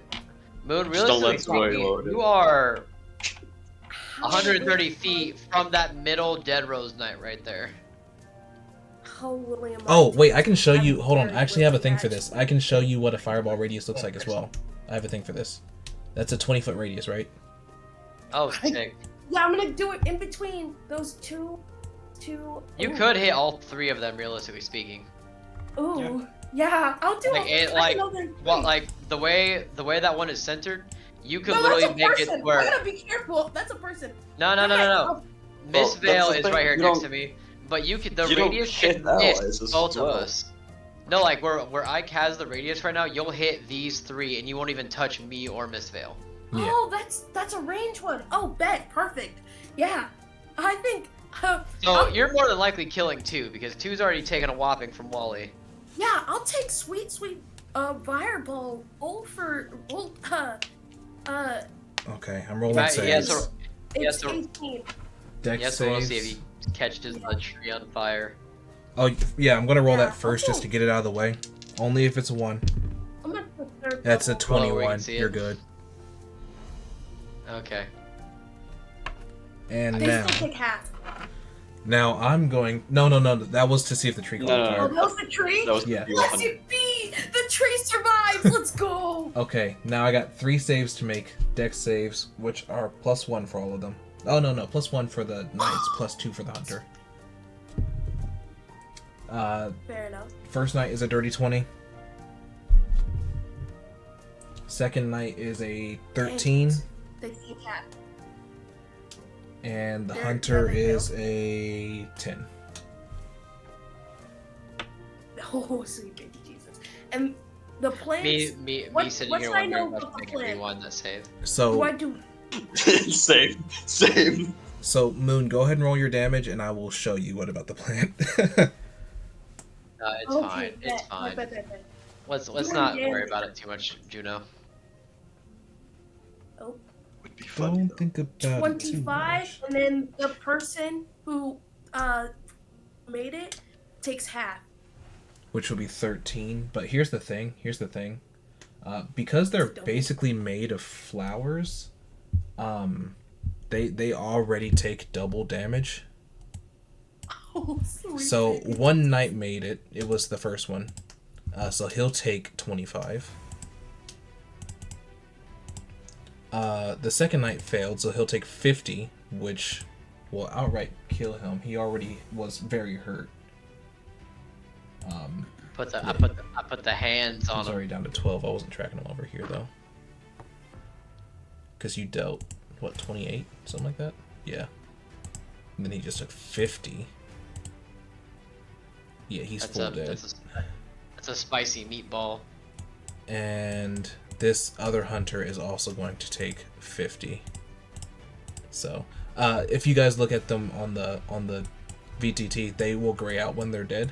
Just don't let the way speaking, load it. you are 130 feet from that middle Dead Rose Knight right there. How little am I? Oh, wait, I can show I'm you. Hold on, very I actually have a little, thing for this. actually. I can show you what a fireball radius looks like as well. I have a thing for this. That's a 20-foot radius, right? Oh, sick. Yeah, I'm gonna do it in between those two 2. You Ooh. could hit all 3 of them, realistically speaking. Ooh. Yeah, I'll do Like, it. well, like the way that one is centered, you could No, literally that's a make person. it where. I gotta be careful. That's a person. No. Guys, Miss Well, that's Vale the is thing, right here you next don't- to me, but you could the you don't radius hit could allies miss as both of well. us. No, like where Ike has the radius right now, you'll hit these 3, and you won't even touch me or Miss Vale. Yeah. Oh, that's a range one. Oh, bet. Perfect. Yeah. I think. So you're more than likely killing 2 because 2's already taken a whopping from Wally. Yeah, I'll take sweet fireball. Okay, I'm rolling Right, he has saves. to- Yes, It's sir. 18. Dex Yes, we'll saves. see if he catches the tree on fire. Oh yeah, I'm gonna roll Yeah, that first just to get it out of the way. Only if it's a 1. I'm gonna put third That's a level. Roll it where you 21. can see it. You're good. Okay. And They now, still take half. now I'm going. No. That was to see if the tree caught No, fire. Oh, that was the tree? That was Yeah. Bless 100. it be! The tree survives! Let's go! Okay, now I got 3 saves to make. Dex saves, which are +1 for all of them. Oh no, +1 for the knights, +2 for the hunter. Fair enough. First knight is a dirty 20. Second knight is a 13, They take half. and the They're- hunter they're is a 10. Oh, sweet baby Jesus. And the plans. Me What- sitting what here should I wondering know what about to the make every plan? one that saved. Do I So, do? Same. Moon, go ahead and roll your damage, and I will show you what about the plan. No, it's Okay, fine. It's fine. bet. Let's Doing not worry damage. about it too much, Juno. Oh, Would be funny. Don't Though. think about it too 25, much. and then the person who made it takes half. Which will be 13. But here's the thing. Because they're Double. basically made of flowers, they already take double damage. Oh, sweet So baby. one knight made it. It was the first one. So he'll take 25. The second knight failed, so he'll take 50, which will outright kill him. He already was very hurt. I put the hands on He's him. already down to 12. I wasn't tracking him over here, though. Because you dealt, what, 28? Something like that? Yeah. And then he just took 50. Yeah, he's full dead. That's a spicy meatball. And this other hunter is also going to take 50. So, if you guys look at them on the VTT, they will gray out when they're dead.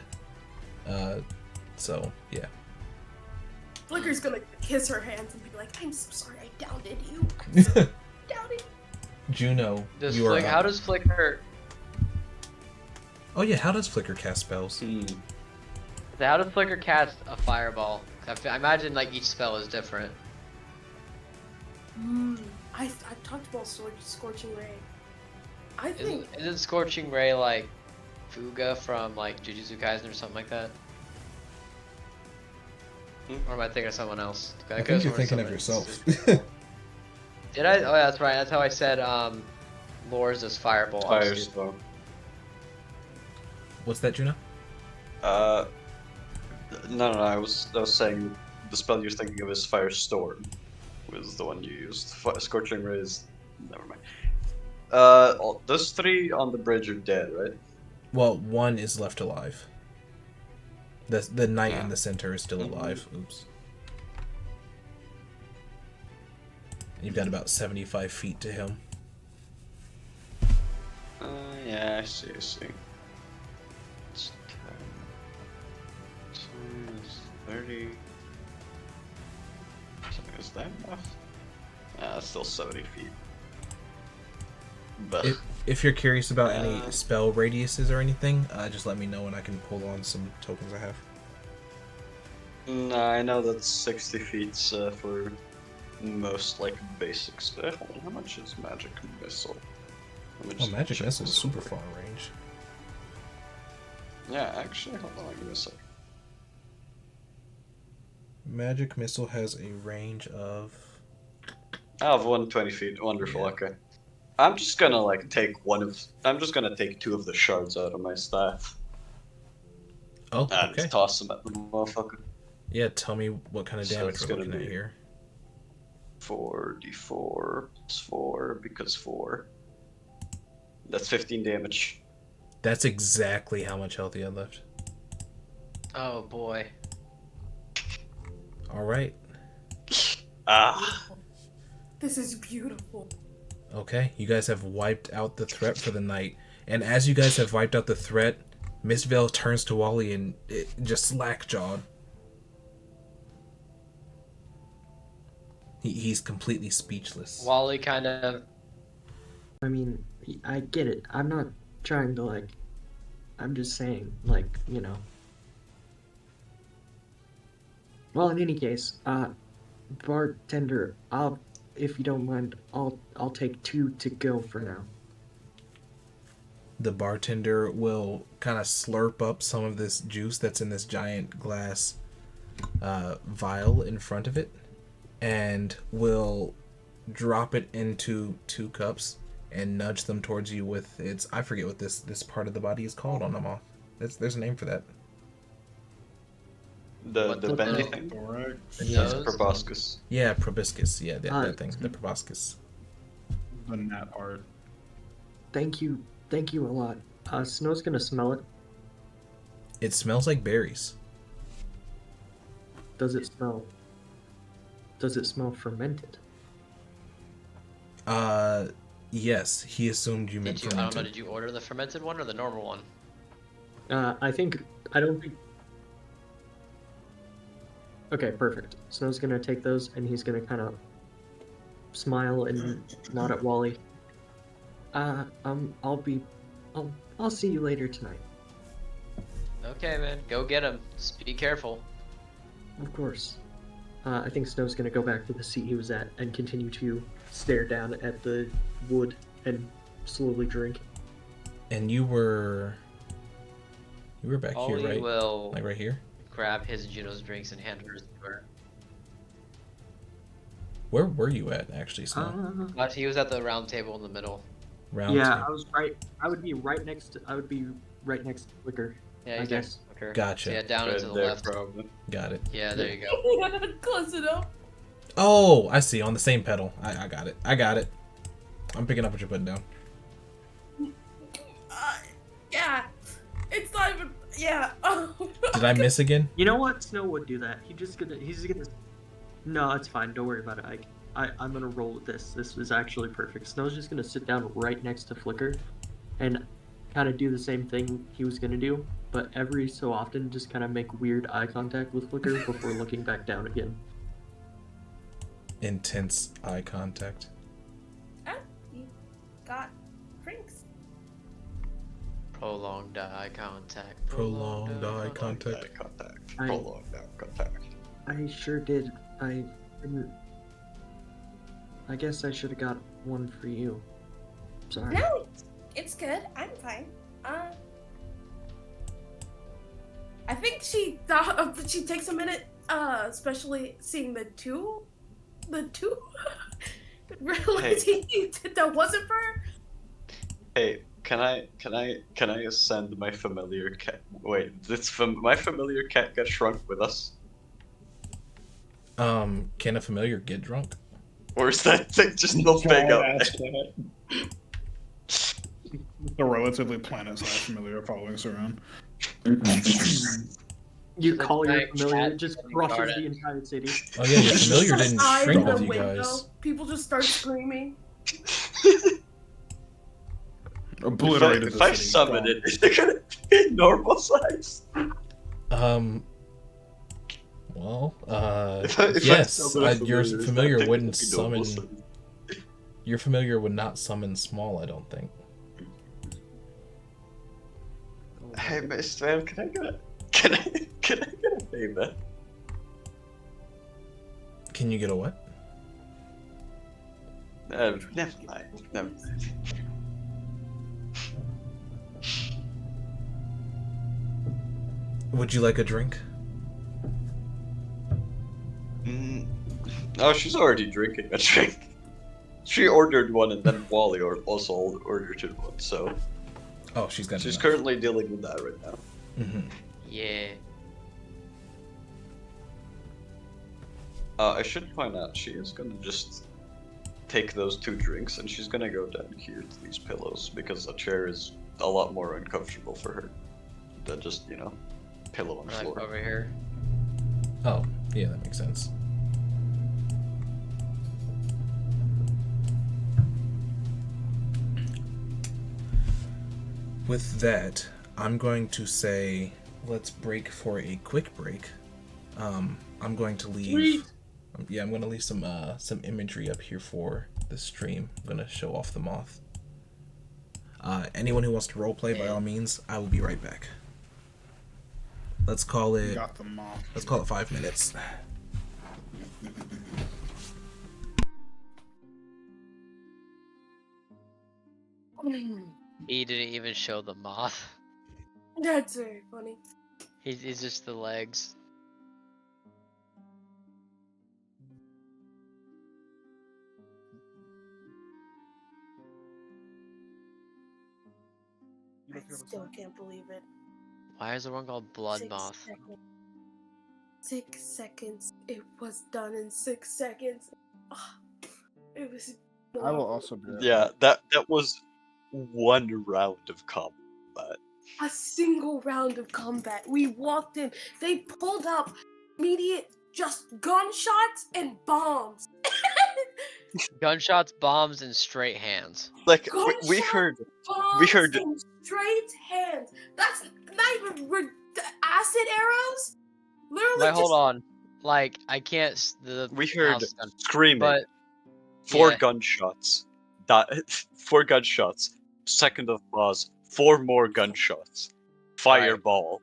So yeah. Flicker's gonna kiss her hands and be like, "I'm so sorry, I doubted you. I'm so doubted." Juno, Does you are. How does Flicker? Oh yeah, how does Flicker cast spells? How does Flicker cast a fireball? I imagine like each spell is different. I talked about Scorching Ray. I think Isn't Scorching Ray like Fuga from like Jujutsu Kaisen or something like that? Or am I thinking of someone else? I think you're thinking of yourself. Did I? Oh, yeah, that's right. That's how I said Lores is fireball. Firestorm. What's that, Juno? No. I was saying the spell you're thinking of is Firestorm, was the one you used. Scorching Rays. Never mind. Those 3 on the bridge are dead, right? Well, one is left alive. The knight Yeah. in the center is still alive. Oops. You've got about 75 feet to him. Yeah, I see. It's 10. 30. Is that enough? It's still 70 feet. But If you're curious about any spell radiuses or anything, just let me know and I can pull on some tokens I have. no, I know that's 60 feet for most like basic stuff. How much is magic missile? Let me Oh, just magic check missile is this super real far quick. range. Yeah, actually, hold on, give me a sec. Magic missile has a range of. I have 120 feet. Wonderful. Yeah. Okay. I'm just gonna like take I'm just gonna take 2 of the shards out of my staff Oh, and okay. toss them at the motherfucker. Yeah, tell me what kind of So damage it's we're gonna looking at be- here. 4d4 plus 4 because 4. That's 15 damage. That's exactly how much health you had left. Oh boy. All right. Ah. This is beautiful. Okay, you guys have wiped out the threat for the night. And as you guys have wiped out the threat, Miss Vale turns to Wally and just slack-jawed. He's completely speechless. Wally kind of. I mean, I get it. I'm not trying to, like, I'm just saying, like, you know. Well, in any case, bartender, if you don't mind, I'll take 2 to go for now. The bartender will kind of slurp up some of this juice that's in this giant glass vial in front of it, and will drop it into 2 cups and nudge them towards you with its, I forget what this part of the body is called on a moth. There's a name for that. The What the bendy hell? thing? Thorax. That's Nose? proboscis. Yeah, proboscis. Yeah, that thing. The proboscis. The gnat art. Thank you a lot. Snow's gonna smell it. It smells like berries. Does it smell fermented? Yes, he assumed you meant I don't know. fermented. Did you order the fermented one or the normal one? I don't think. Okay, perfect. Snow's gonna take those and he's gonna kind of smile and nod at Wally. I'll see you later tonight. Okay, man. Go get him. Just be careful. Of course. I think Snow's gonna go back to the seat he was at and continue to stare down at the wood and slowly drink. And you were back Ollie here, right? will Like right here? grab his Juno's drinks and hand hers to her. Where were you at, actually, Snow? But he was at the round table in the middle. Round Yeah, two. I was right. I would be right next to Flicker. Yeah, I he's guess. Okay. Gotcha. So yeah, down and to the Right there, left. probably. Got it. Yeah, there you go. Close enough. Oh, I see. On the same pedal. I got it. I got it. I'm picking up what you're putting down. Yeah. It's not even. Yeah. Did I miss again? You know what? Snow would do that. He's gonna. No, it's fine. Don't worry about it. I'm gonna roll with this. This is actually perfect. Snow's just gonna sit down right next to Flicker, and kind of do the same thing he was gonna do, but every so often just kind of make weird eye contact with Flicker before looking back down again. Intense eye contact. You got drinks. Prolonged eye contact. Prolonged eye contact. Eye contact. I- Prolonged eye contact. I sure did. I didn't. I guess I should have got one for you. Sorry. No, it's good. I'm fine. I think she takes a minute, especially seeing the two realizing that wasn't for her. Hey, can I ascend my familiar cat? Wait, my familiar cat get shrunk with us? Can a familiar get drunk? Or is that thing just no big up? Ass cat. The relatively planet-sized familiar following us around. You The call your giant familiar, cat just in the crushes garden. the entire city. Oh yeah, your familiar didn't Outside shrink the with you window, guys. people just start screaming. Obliterated If the I city. summon it, is it gonna be normal size? Well, If I yes, summon a your familiar, familiar is that wouldn't technically normal summon. size? Your familiar would not summon small, I don't think. Hey, Mr. Man, can I get a favor? Can you get a what? Never mind. Never mind. Would you like a drink? Oh, she's already drinking a drink. She ordered one, and then Wally also ordered one. So Oh, she's got. she's enough. currently dealing with that right now. Mm-hmm. Yeah. I should point out she is gonna just take those 2 drinks, and she's gonna go down here to these pillows because a chair is a lot more uncomfortable for her than just pillow on the Like floor. over here. Oh, yeah, that makes sense. With that, I'm going to say let's break for a quick break. I'm going to leave. Sweet. Yeah, I'm going to leave some imagery up here for the stream. I'm going to show off the moth. Anyone who wants to roleplay, by all means, I will be right back. Let's call it. Got the moth. Let's call it 5 minutes. He didn't even show the moth. That's very funny. He's just the legs. I still can't believe it. Why is the one called Blood 6 Moth? seconds. 6 seconds. It was done in 6 seconds. It was. I will also be right Yeah, back. that was 1 round of combat. A single round of combat. We walked in. They pulled up immediate just gunshots and bombs. Gunshots, bombs, and straight hands. Like Gunshots, we heard bombs heard- and straight hands. That's not even acid arrows. Literally, Like, just hold on. Like, I can't. The we heard house gun- screaming. But 4 yeah. gunshots. 4 gunshots. Second of pause. 4 more gunshots. Fireball.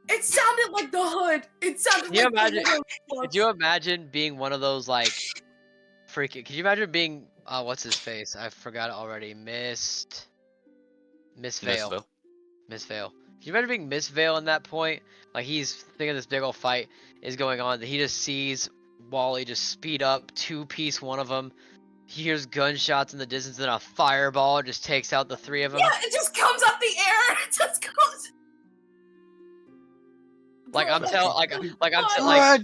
It sounded like the hood. It sounded Can you like imagine? the Could you imagine being one of those like freaking? Could you imagine being what's his face? I forgot it already. Miss Vale. Miss Vale. Can you imagine being Miss Vale in that point? Like he's thinking this big old fight is going on. That he just sees Wally just speed up, 2-piece one of them. He hears gunshots in the distance, and a fireball just takes out the 3 of them. Yeah, it just comes up the air. It just comes. Like I'm telling, like I'm telling,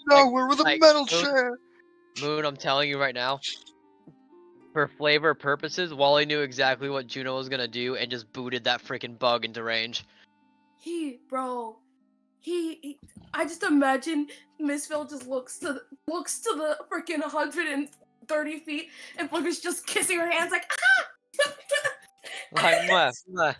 Nowhere with a like, metal Moon- chair. Moon, I'm telling you right now, for flavor purposes, Wally knew exactly what Juno was gonna do and just booted that freaking bug into range. I just imagine Missville just looks to the freaking 130 feet, and Flicker's just kissing her hands like, ah! Like, mwah.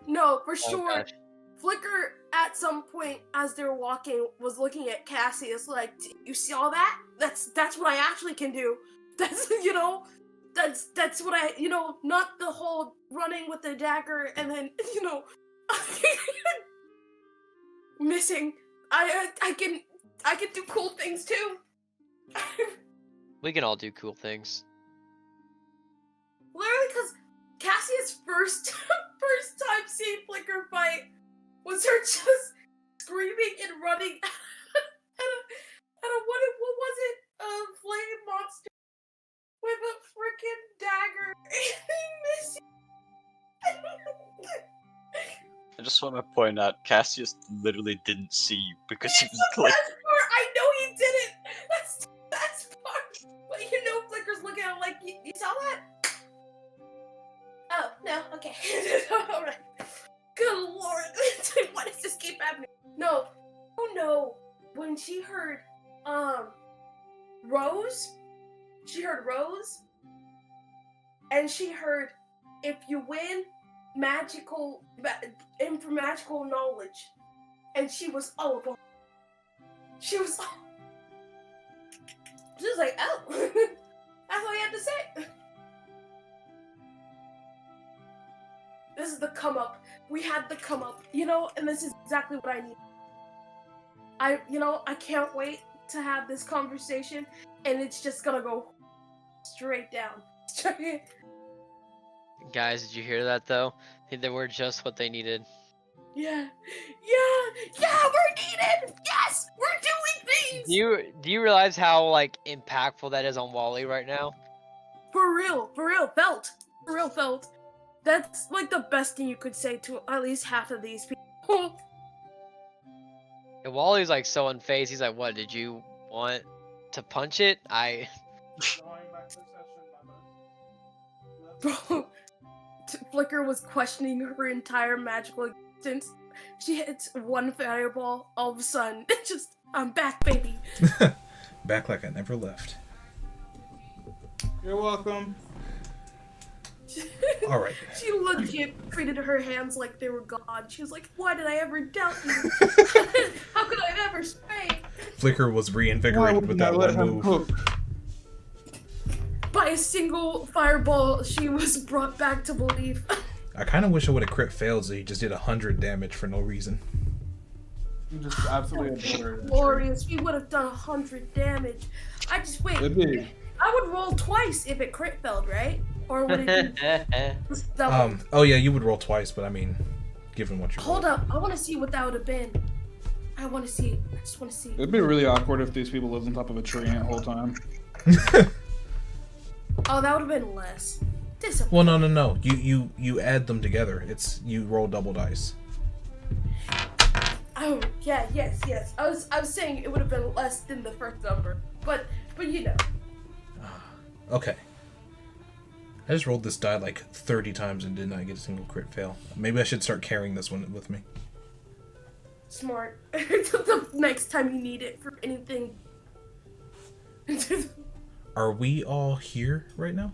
No, for Oh, sure. gosh. Flicker at some point as they're walking was looking at Cassius like, you see all that? That's what I actually can do. That's that's what I not the whole running with the dagger and then missing. I can do cool things too. We can all do cool things. Literally, because Cassius' first time seeing Flicker fight was her just screaming and running at a what was it? A flame monster with a freaking dagger and missing. I just want to point out, Cassius literally didn't see you because he was That's the like, best part. I know he didn't. That's the best part. But Flicker's looking at him like, you saw that? Oh, no, okay. Alright. Good lord. Why does this keep happening? No. Oh no. When she heard, Rose, and she heard, if you win magical knowledge, and she was she was like, oh, that's all you had to say. This is the come up. We had the come up, and this is exactly what I need. I can't wait to have this conversation, and it's just gonna go straight down. Guys, did you hear that though? They were just what they needed. Yeah, we're needed. Yes, we're do you realize how like impactful that is on Wally right now? For real, felt. For real, felt. That's like the best thing you could say to at least half of these people. And Wally's like so unfazed. He's like, "What did you want to punch it?" Bro, Flicker was questioning her entire magical existence. She hits one fireball, all of a sudden, just, I'm back, baby. Back like I never left. You're welcome. All right. She legit treated her hands like they were God. She was like, why did I ever doubt you? How could I ever stray? Flicker was reinvigorated with that one move. By a single fireball, she was brought back to belief. I kind of wish I would have crit failed so he just did 100 damage for no reason. Just absolutely Glorious. We would have done 100 damage. I just wait. I would roll twice if it crit failed, right? Or would it be double? Oh yeah, you would roll twice, but I mean, given what you Hold up, I want to see what that would have been. I want to see. I just want to see. It'd be really awkward if these people lived on top of a tree the whole time. Oh, that would have been less. Well, no. You add them together. It's you roll double dice. Oh yeah, yes. I was saying it would have been less than the first number, but you know. Okay. I just rolled this die like 30 times and did not get a single crit fail. Maybe I should start carrying this one with me. Smart. The next time you need it for anything. Are we all here right now?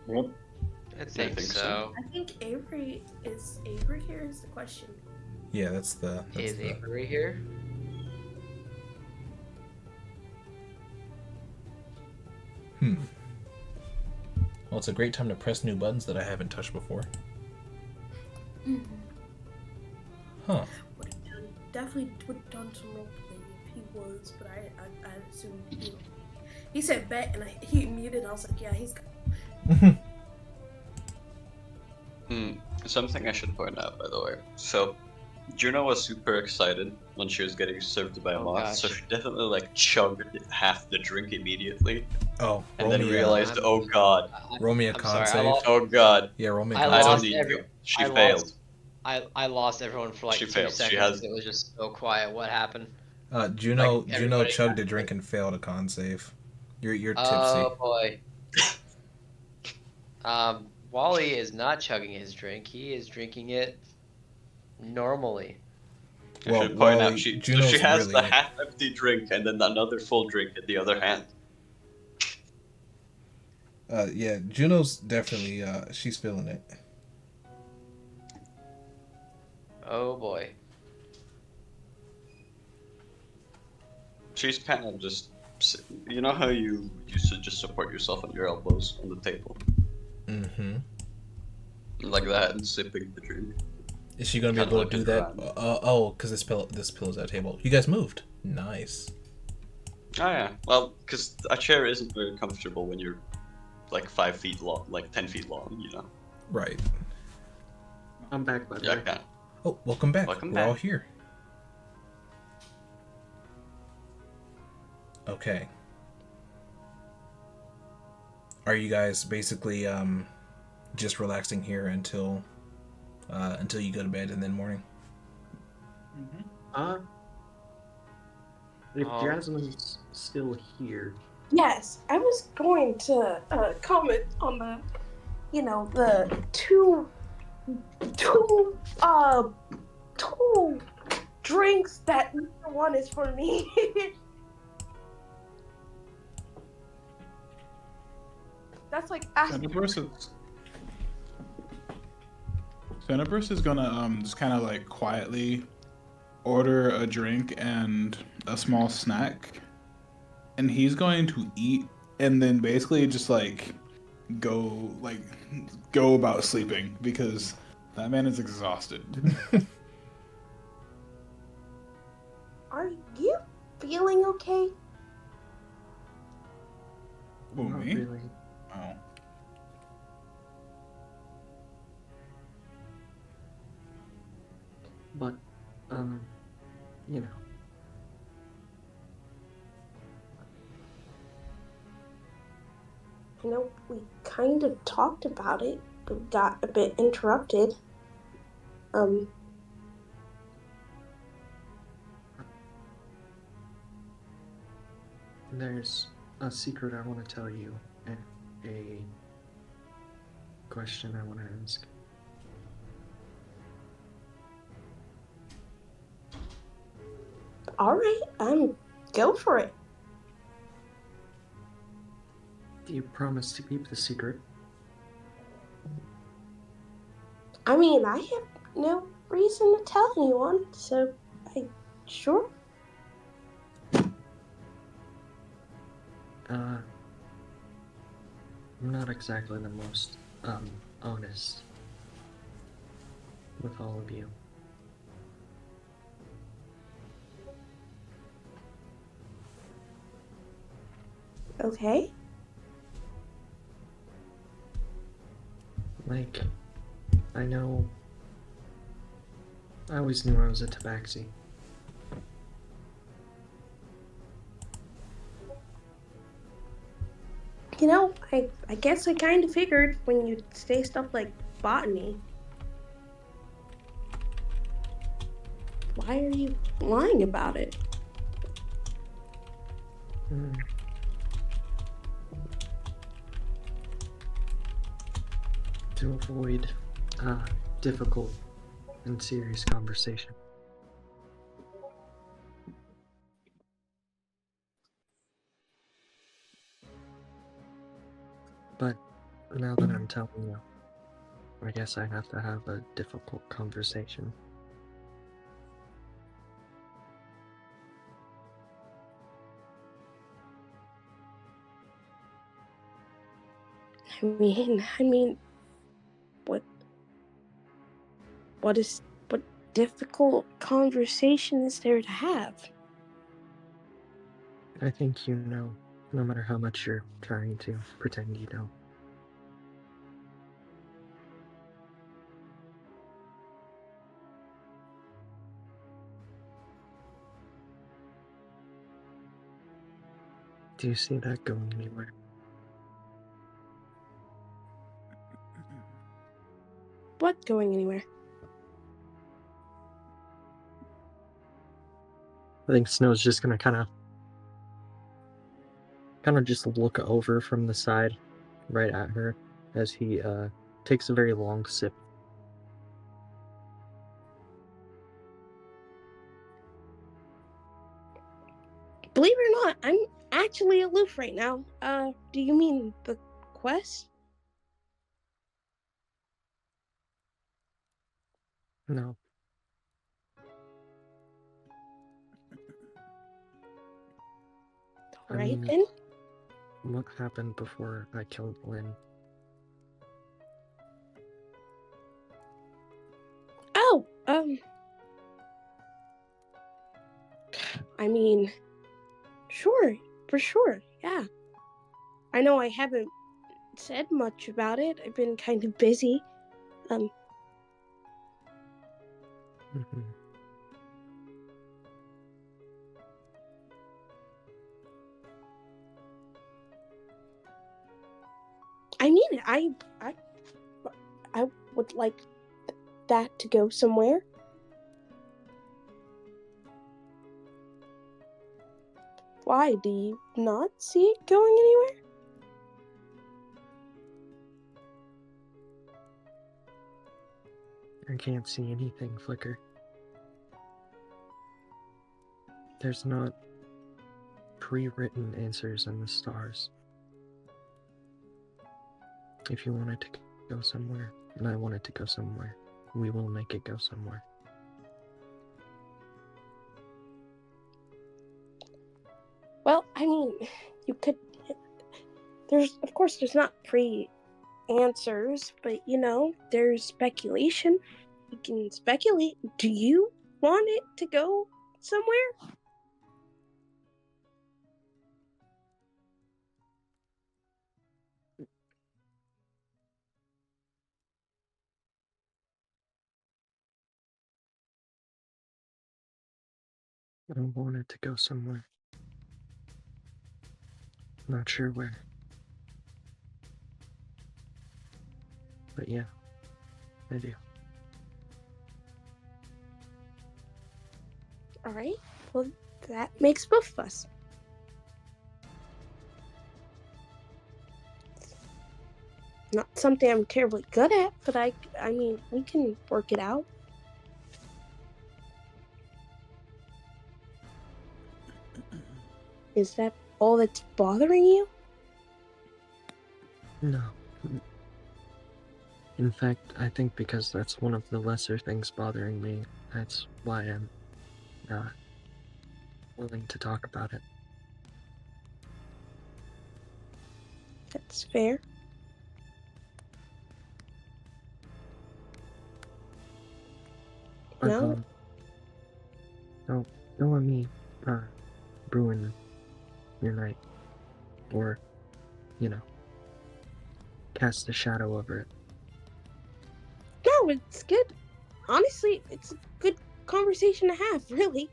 Yep. I think so. I think Avery here is the question. Yeah, that's Is Avery here? Well, it's a great time to press new buttons that I haven't touched before. Huh. Definitely would have done some roleplay if he was, but I assume he said bet and he muted and I was like, yeah, he's got Something I should point out, by the way. So, Juno was super excited when she was getting served by a moth, so she definitely like chugged half the drink immediately. Oh, and then realized, oh god. Roll me a con save. Oh god. Yeah, roll me a con con save. I don't save. need you. She failed. I lost everyone for like 2 seconds. It was just so quiet. What happened? Juno chugged a drink and failed a con save. You're tipsy. Oh boy. Wally is not chugging his drink. He is drinking it normally. I should point out she has the half-empty drink and then another full drink in the other hand. Yeah, Juno's definitely she's feeling it. Oh boy. She's kind of just, you know how you used to just support yourself on your elbows on the table? Mm-hmm. Like that, and sipping the drink. Is she gonna be able to do that? Because this pillow's at a table. You guys moved. Nice. Oh yeah. Well, because a chair isn't very comfortable when you're like 5 feet long, like 10 feet long, you know. Right. I'm back, by the way. Yeah. Oh, welcome back. We're all here. Okay. Are you guys basically just relaxing here until you go to bed and then morning? If Jasmine's still here. Yes, I was going to comment on the, the two drinks that neither one is for me. That's like asking. Senapurse is gonna just kind of like quietly order a drink and a small snack, and he's going to eat and then basically just like go about sleeping because that man is exhausted. Are you feeling okay? Who, Not me? really. Oh. But, we kind of talked about it, but got a bit interrupted. There's a secret I want to tell you and a question I want to ask. All right, go for it. Do you promise to keep the secret? I mean, I have no reason to tell anyone, so sure. I'm not exactly the most, honest with all of you. Okay. Like, I always knew I was a tabaxi. I guess I kind of figured when you say stuff like botany. Why are you lying about it? To avoid difficult and serious conversation. But now that I'm telling you, I guess I have to have a difficult conversation. I mean, what difficult conversation is there to have? I think you know, no matter how much you're trying to pretend you don't. Do you see that going anywhere? What going anywhere? I think Snow's just gonna kind of just look over from the side right at her as he takes a very long sip. Believe it or not, I'm actually aloof right now. Do you mean the quest? No. All right, then. What happened before I killed Lynn? Oh, I mean, sure, for sure, yeah. I know I haven't said much about it. I've been kind of busy. Mm-hmm. I mean, I would like that to go somewhere. Why, do you not see it going anywhere? I can't see anything, Flicker. There's not pre-written answers in the stars. If you want it to go somewhere, and I want it to go somewhere, we will make it go somewhere. Well, I mean, you could. Of course, there's not pre-answers, but there's speculation. You can speculate. Do you want it to go somewhere? I want it to go somewhere. Not sure where. But yeah, I do. Alright, well, that makes both of us. Not something I'm terribly good at, but I mean, we can work it out. Is that all that's bothering you? No. In fact, I think because that's one of the lesser things bothering me, that's why I'm not willing to talk about it. That's fair. But, No? don't let me, ruin your night. Or, cast a shadow over it. No, it's good. Honestly, it's a good conversation to have, really.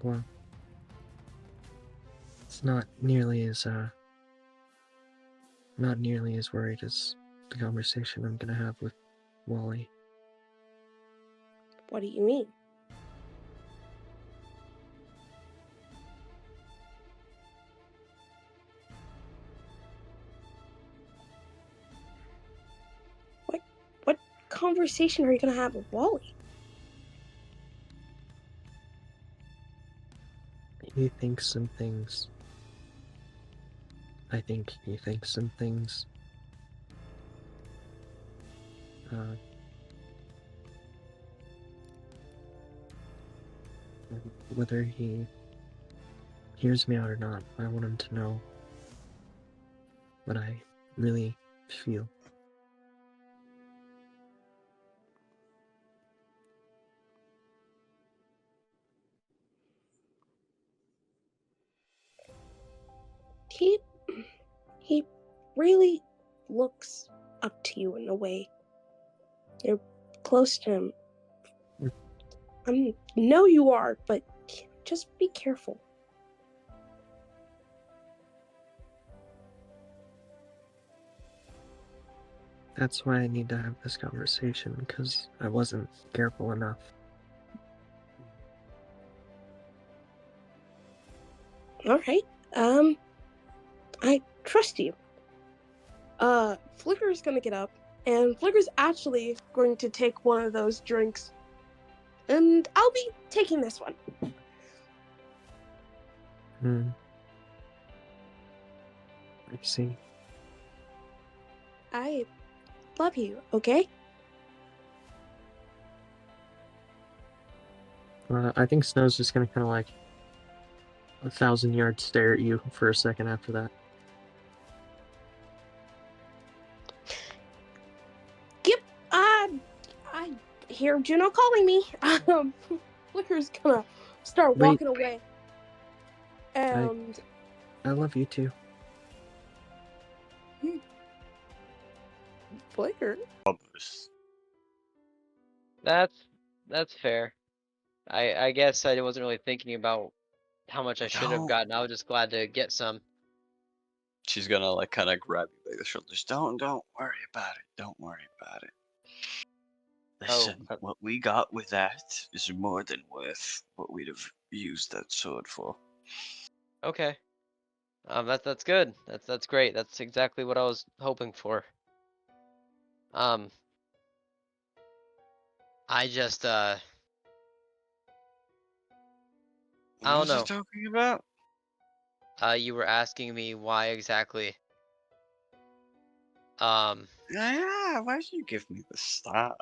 Well, it's not nearly as worried as the conversation I'm gonna have with Wally. What do you mean? What conversation are you gonna have with Wally? He thinks some things. I think he thinks some things. Whether he hears me out or not, I want him to know what I really feel. He really looks up to you in a way. You're close to him. I know you are, but just be careful. That's why I need to have this conversation, because I wasn't careful enough. Alright, I trust you. Flicker's gonna get up, and Flicker's actually going to take one of those drinks. And I'll be taking this one. I see. I love you, okay? I think Snow's just gonna kind of like 1,000-yard stare at you for a second after that. Yep, I hear Juno calling me. Flicker's gonna start walking away. And I love you too. Flicker. That's fair. I guess I wasn't really thinking about how much I should have gotten. I was just glad to get some. She's gonna like kind of grab you by the shoulders. Don't worry about it. Don't worry about it. Listen, what we got with that is more than worth what we'd have used that sword for. Okay. That's good. That's great. That's exactly what I was hoping for. I just I don't What was know. I talking about? You were asking me why exactly. Yeah, why did you give me the stuff?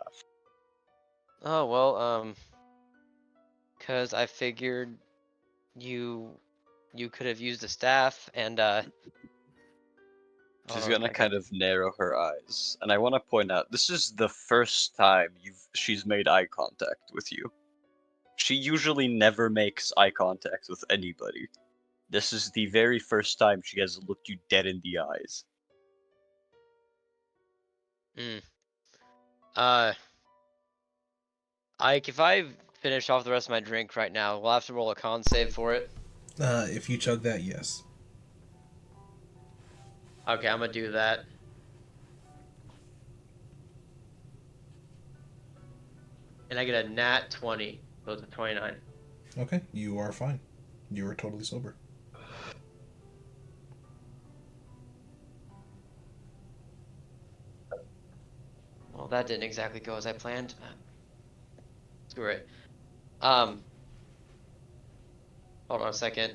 Oh well, 'cause I figured you could have used a staff and She's gonna kind of narrow her eyes, and I want to point out this is the first time she's made eye contact with you. She usually never makes eye contact with anybody. This is the very first time she has looked you dead in the eyes. Ike, if I finish off the rest of my drink right now, we'll have to roll a con save for it. If you chug that, yes. Okay, I'm gonna do that. And I get a nat 20. So it's a 29. Okay, you are fine. You are totally sober. Well, that didn't exactly go as I planned. Screw it. Um, Hold on a second.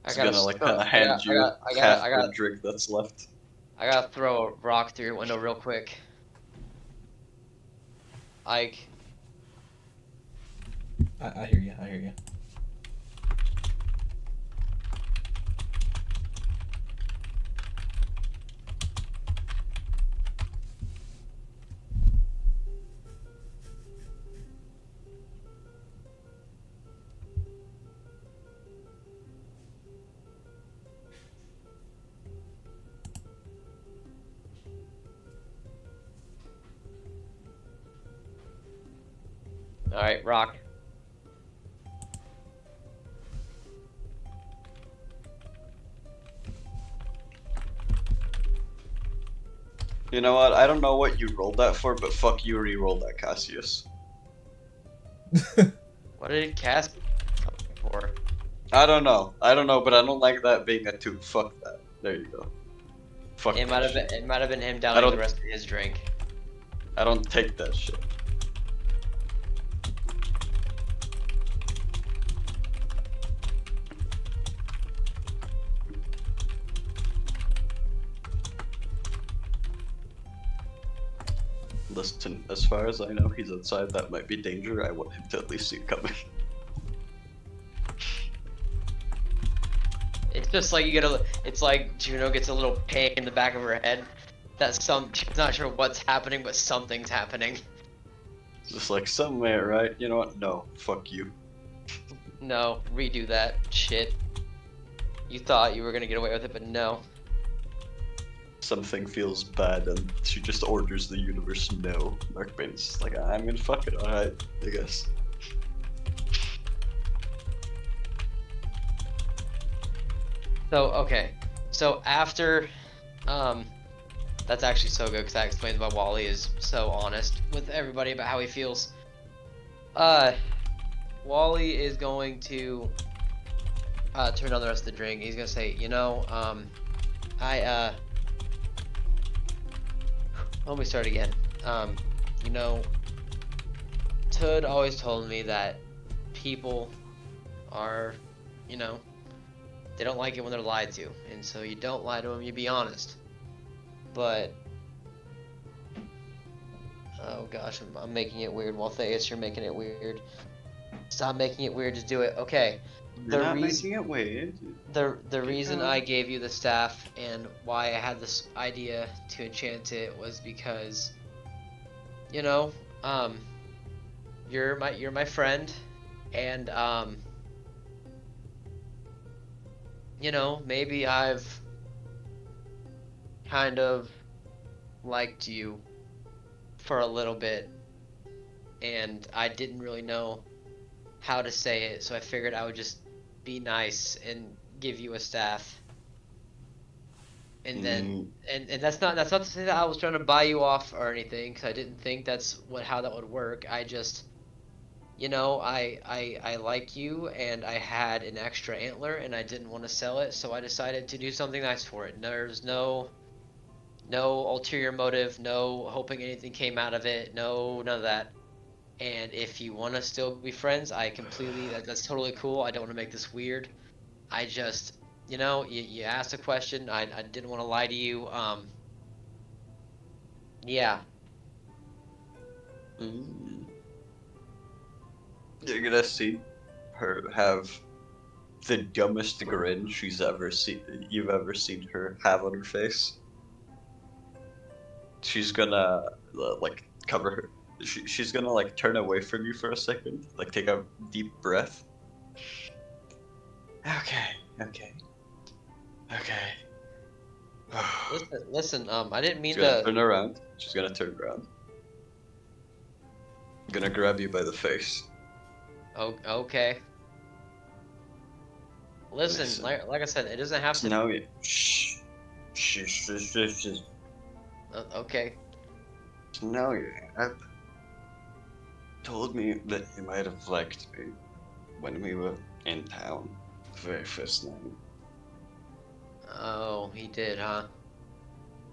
He's gonna like kind of I hand got, I you got, I got, half I the got, drink that's left. I gotta throw a rock through your window real quick. Ike. I hear you. I hear you. Alright, rock. You know what? I don't know what you rolled that for, but fuck you, re-roll that, Cassius. What did Cass for? I don't know, but I don't like that being a 2. Fuck that. There you go. Fuck It that might have shit. been. It might have been him I downing don't- the rest of his drink. I don't take that shit. Listen, as far as I know, he's outside. That might be danger. I want him to at least see it coming. It's just like you get a. It's like Juno gets a little pain in the back of her head. She's not sure what's happening, but something's happening. Just like somewhere, right? You know what? No, fuck you. No, redo that shit. You thought you were gonna get away with it, but no. Something feels bad, and she just orders the universe no. Mark Bain's just like, I mean, fuck it, alright, I guess. So okay, so after, that's actually so good because that explains why Wally is so honest with everybody about how he feels. Wally is going to turn down the rest of the drink. He's gonna say, you know, let me start again. You know, Tud always told me that people are, you know, they don't like it when they're lied to, and so you don't lie to them, you be honest. But oh gosh, I'm making it weird. Well, Theus, you're making it weird. Stop making it weird. Just do it. Okay. You're not making it weird. The reason I gave you the staff and why I had this idea to enchant it was because, you know, you're my friend, and you know, maybe I've kind of liked you for a little bit, and I didn't really know how to say it, so I figured I would just be nice and give you a staff. And then, and that's not to say that I was trying to buy you off or anything, because I didn't think that's how that would work. I just, you know, I like you, and I had an extra antler, and I didn't want to sell it, so I decided to do something nice for it. There's no ulterior motive, no hoping anything came out of it, none of that. And if you want to still be friends, I completely, that's totally cool. I don't want to make this weird. I just, you know, you asked a question. I didn't want to lie to you. Yeah. You're gonna see her have the dumbest grin you've ever seen her have on her face. She's gonna like cover her. She's gonna like turn away from you for a second, like take a deep breath. Okay. Listen. I didn't mean She's gonna to. turn around. She's gonna turn around. Gonna grab you by the face. Oh, okay. Listen, like I said, it doesn't have to. No, shh. Okay. No, your app told me that you might have liked me when we were in town the very first night. Oh, he did, huh?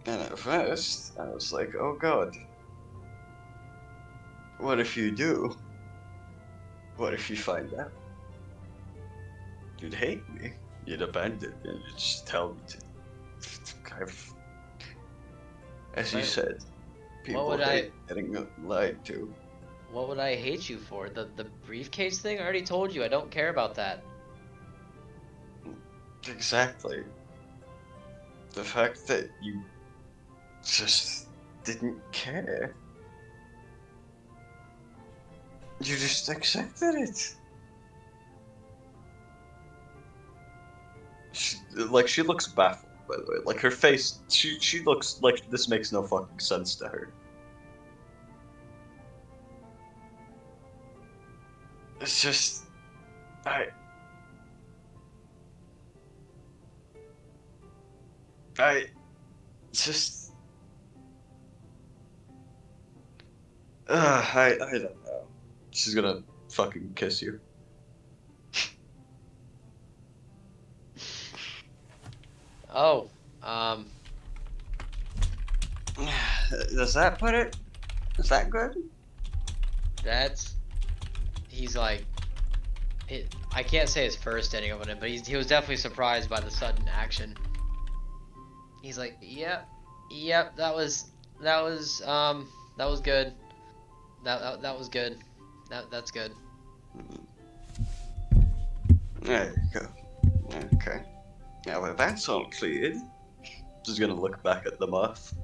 And at first, I was like, oh god. What if you do? What if you find out? You'd hate me. You'd abandon me. You'd just tell me to. As you Right. said, people would hate getting lied to. What would I hate you for? The briefcase thing? I already told you I don't care about that. Exactly. The fact that you just didn't care. You just accepted it. She looks baffled, by the way. Like, her face, she looks like this makes no fucking sense to her. It's just... I just... I don't know. She's gonna fucking kiss you. Oh, Does that put it? Is that good? he's like, I can't say his first inning of it, but he was definitely surprised by the sudden action. He's like, yep, that was good. That was good. That's good. There you go. Okay. Now that that's all cleared, just gonna look back at the moth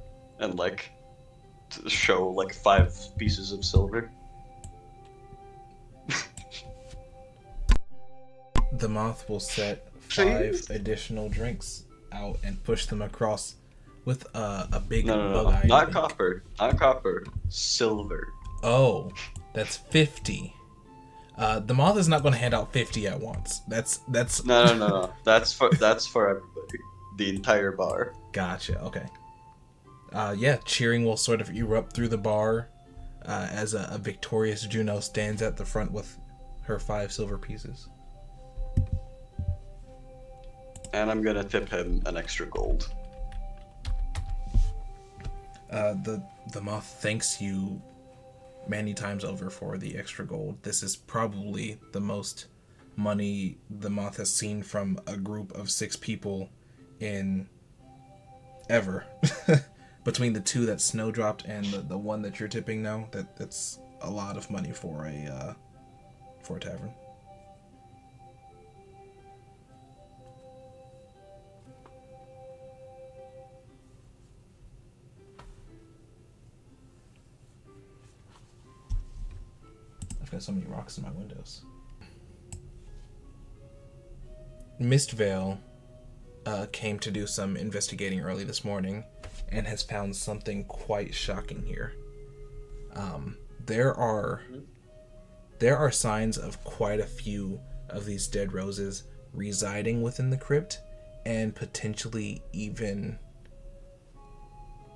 and like show like 5 pieces of silver. The moth will set 5 Please? additional drinks out and push them across with a big No. bug eye. Not copper. Not copper. Silver. Oh, that's 50. The moth is not going to hand out 50 at once. That's No. That's for everybody. The entire bar. Gotcha. Okay. Yeah, cheering will sort of erupt through the bar as a victorious Juno stands at the front with her 5 silver pieces. And I'm gonna tip him an extra gold. The moth thanks you many times over for the extra gold. This is probably the most money the moth has seen from a group of 6 people in ever. Between the 2 that snowdropped and the one that you're tipping now, that's a lot of money for a tavern. I've got so many rocks in my windows. Mistvale came to do some investigating early this morning and has found something quite shocking here. There are signs of quite a few of these dead roses residing within the crypt and potentially even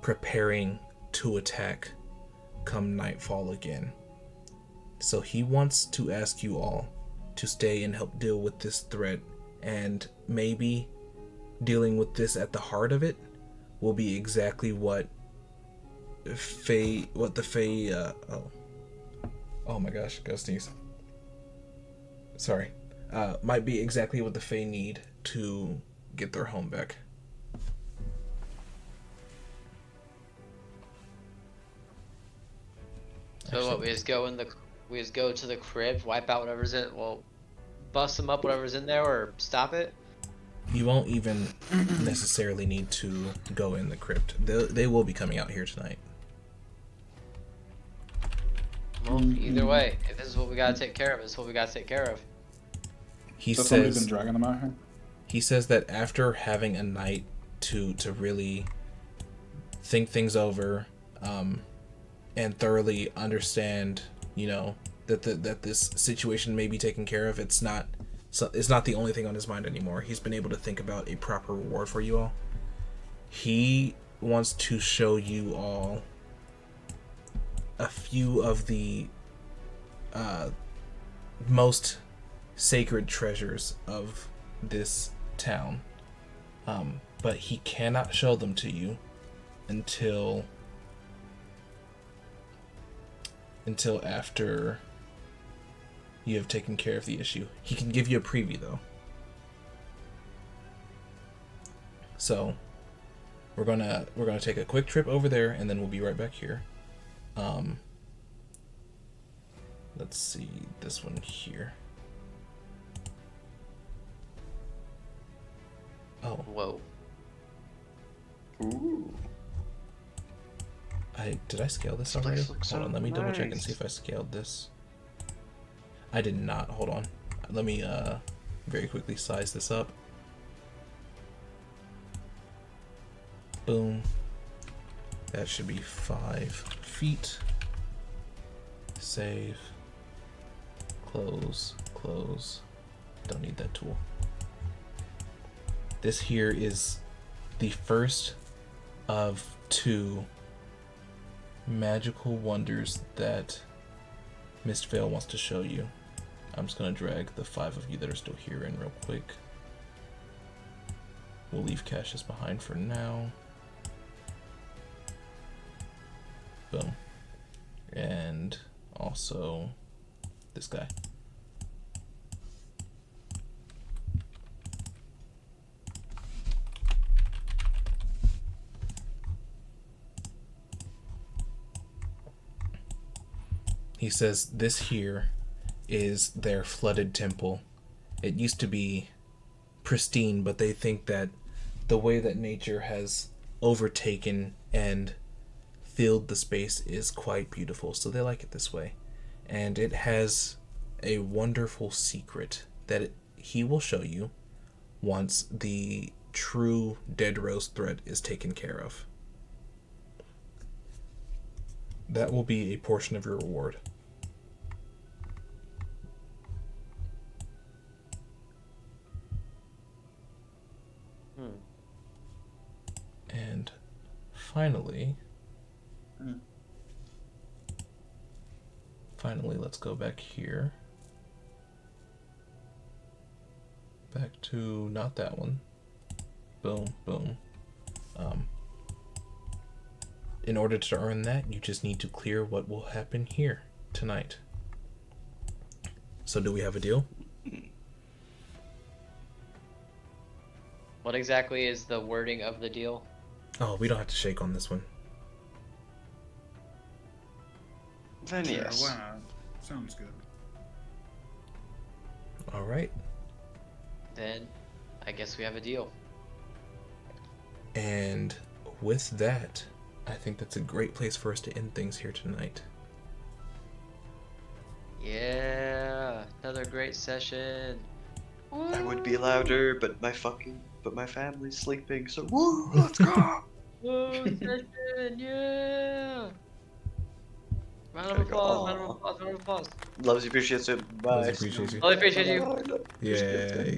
preparing to attack come nightfall again. So he wants to ask you all to stay and help deal with this threat, and maybe dealing with this at the heart of it will be exactly what the Fae, oh my gosh, go sneeze. Sorry. Might be exactly what the Fae need to get their home back. So what? We just go to the crib, wipe out whatever's in. Well, bust them up, whatever's in there, or stop it. You won't even necessarily need to go in the crypt. They will be coming out here tonight. Well, either way, if this is what we gotta take care of, this is what we gotta take care of. He So somebody's says been dragging them out here? he says that after having a night to really think things over, and thoroughly understand, that this situation may be taken care of. It's not So it's not the only thing on his mind anymore. He's been able to think about a proper reward for you all. He wants to show you all a few of the most sacred treasures of this town. But he cannot show them to you until after you have taken care of the issue. He can give you a preview though. So we're gonna take a quick trip over there and then we'll be right back here. Let's see this one here. Oh. Whoa. Ooh. Did I scale this This place already? looks Hold so on, let me double check and nice. see if I scaled this. I did not. Hold on. Let me very quickly size this up. Boom. That should be 5 feet. Save. Close. Close. Don't need that tool. This here is the first of 2 magical wonders that Mistvale wants to show you. I'm just gonna drag the 5 of you that are still here in real quick. We'll leave Cassius behind for now. Boom. And also this guy. He says this here is their flooded temple. It used to be pristine, but they think that the way that nature has overtaken and filled the space is quite beautiful, so they like it this way. And it has a wonderful secret that he will show you once the true Dead Rose threat is taken care of. That will be a portion of your reward. And finally, let's go back here. Back to not that one. Boom, boom. In order to earn that, you just need to clear what will happen here tonight. So do we have a deal? What exactly is the wording of the deal? Oh, we don't have to shake on this one. Then Sure, yes. why not? Sounds good. All right. Then I guess we have a deal. And with that, I think that's a great place for us to end things here tonight. Yeah, another great session. I would be louder, but my family's sleeping, so woo, let's go! Whoa, session, yeah! Round of Gotta go. applause, round of applause, round of applause. Loves you, appreciates it. Bye. Loves you, appreciates you. I appreciate you. Bye. Yeah.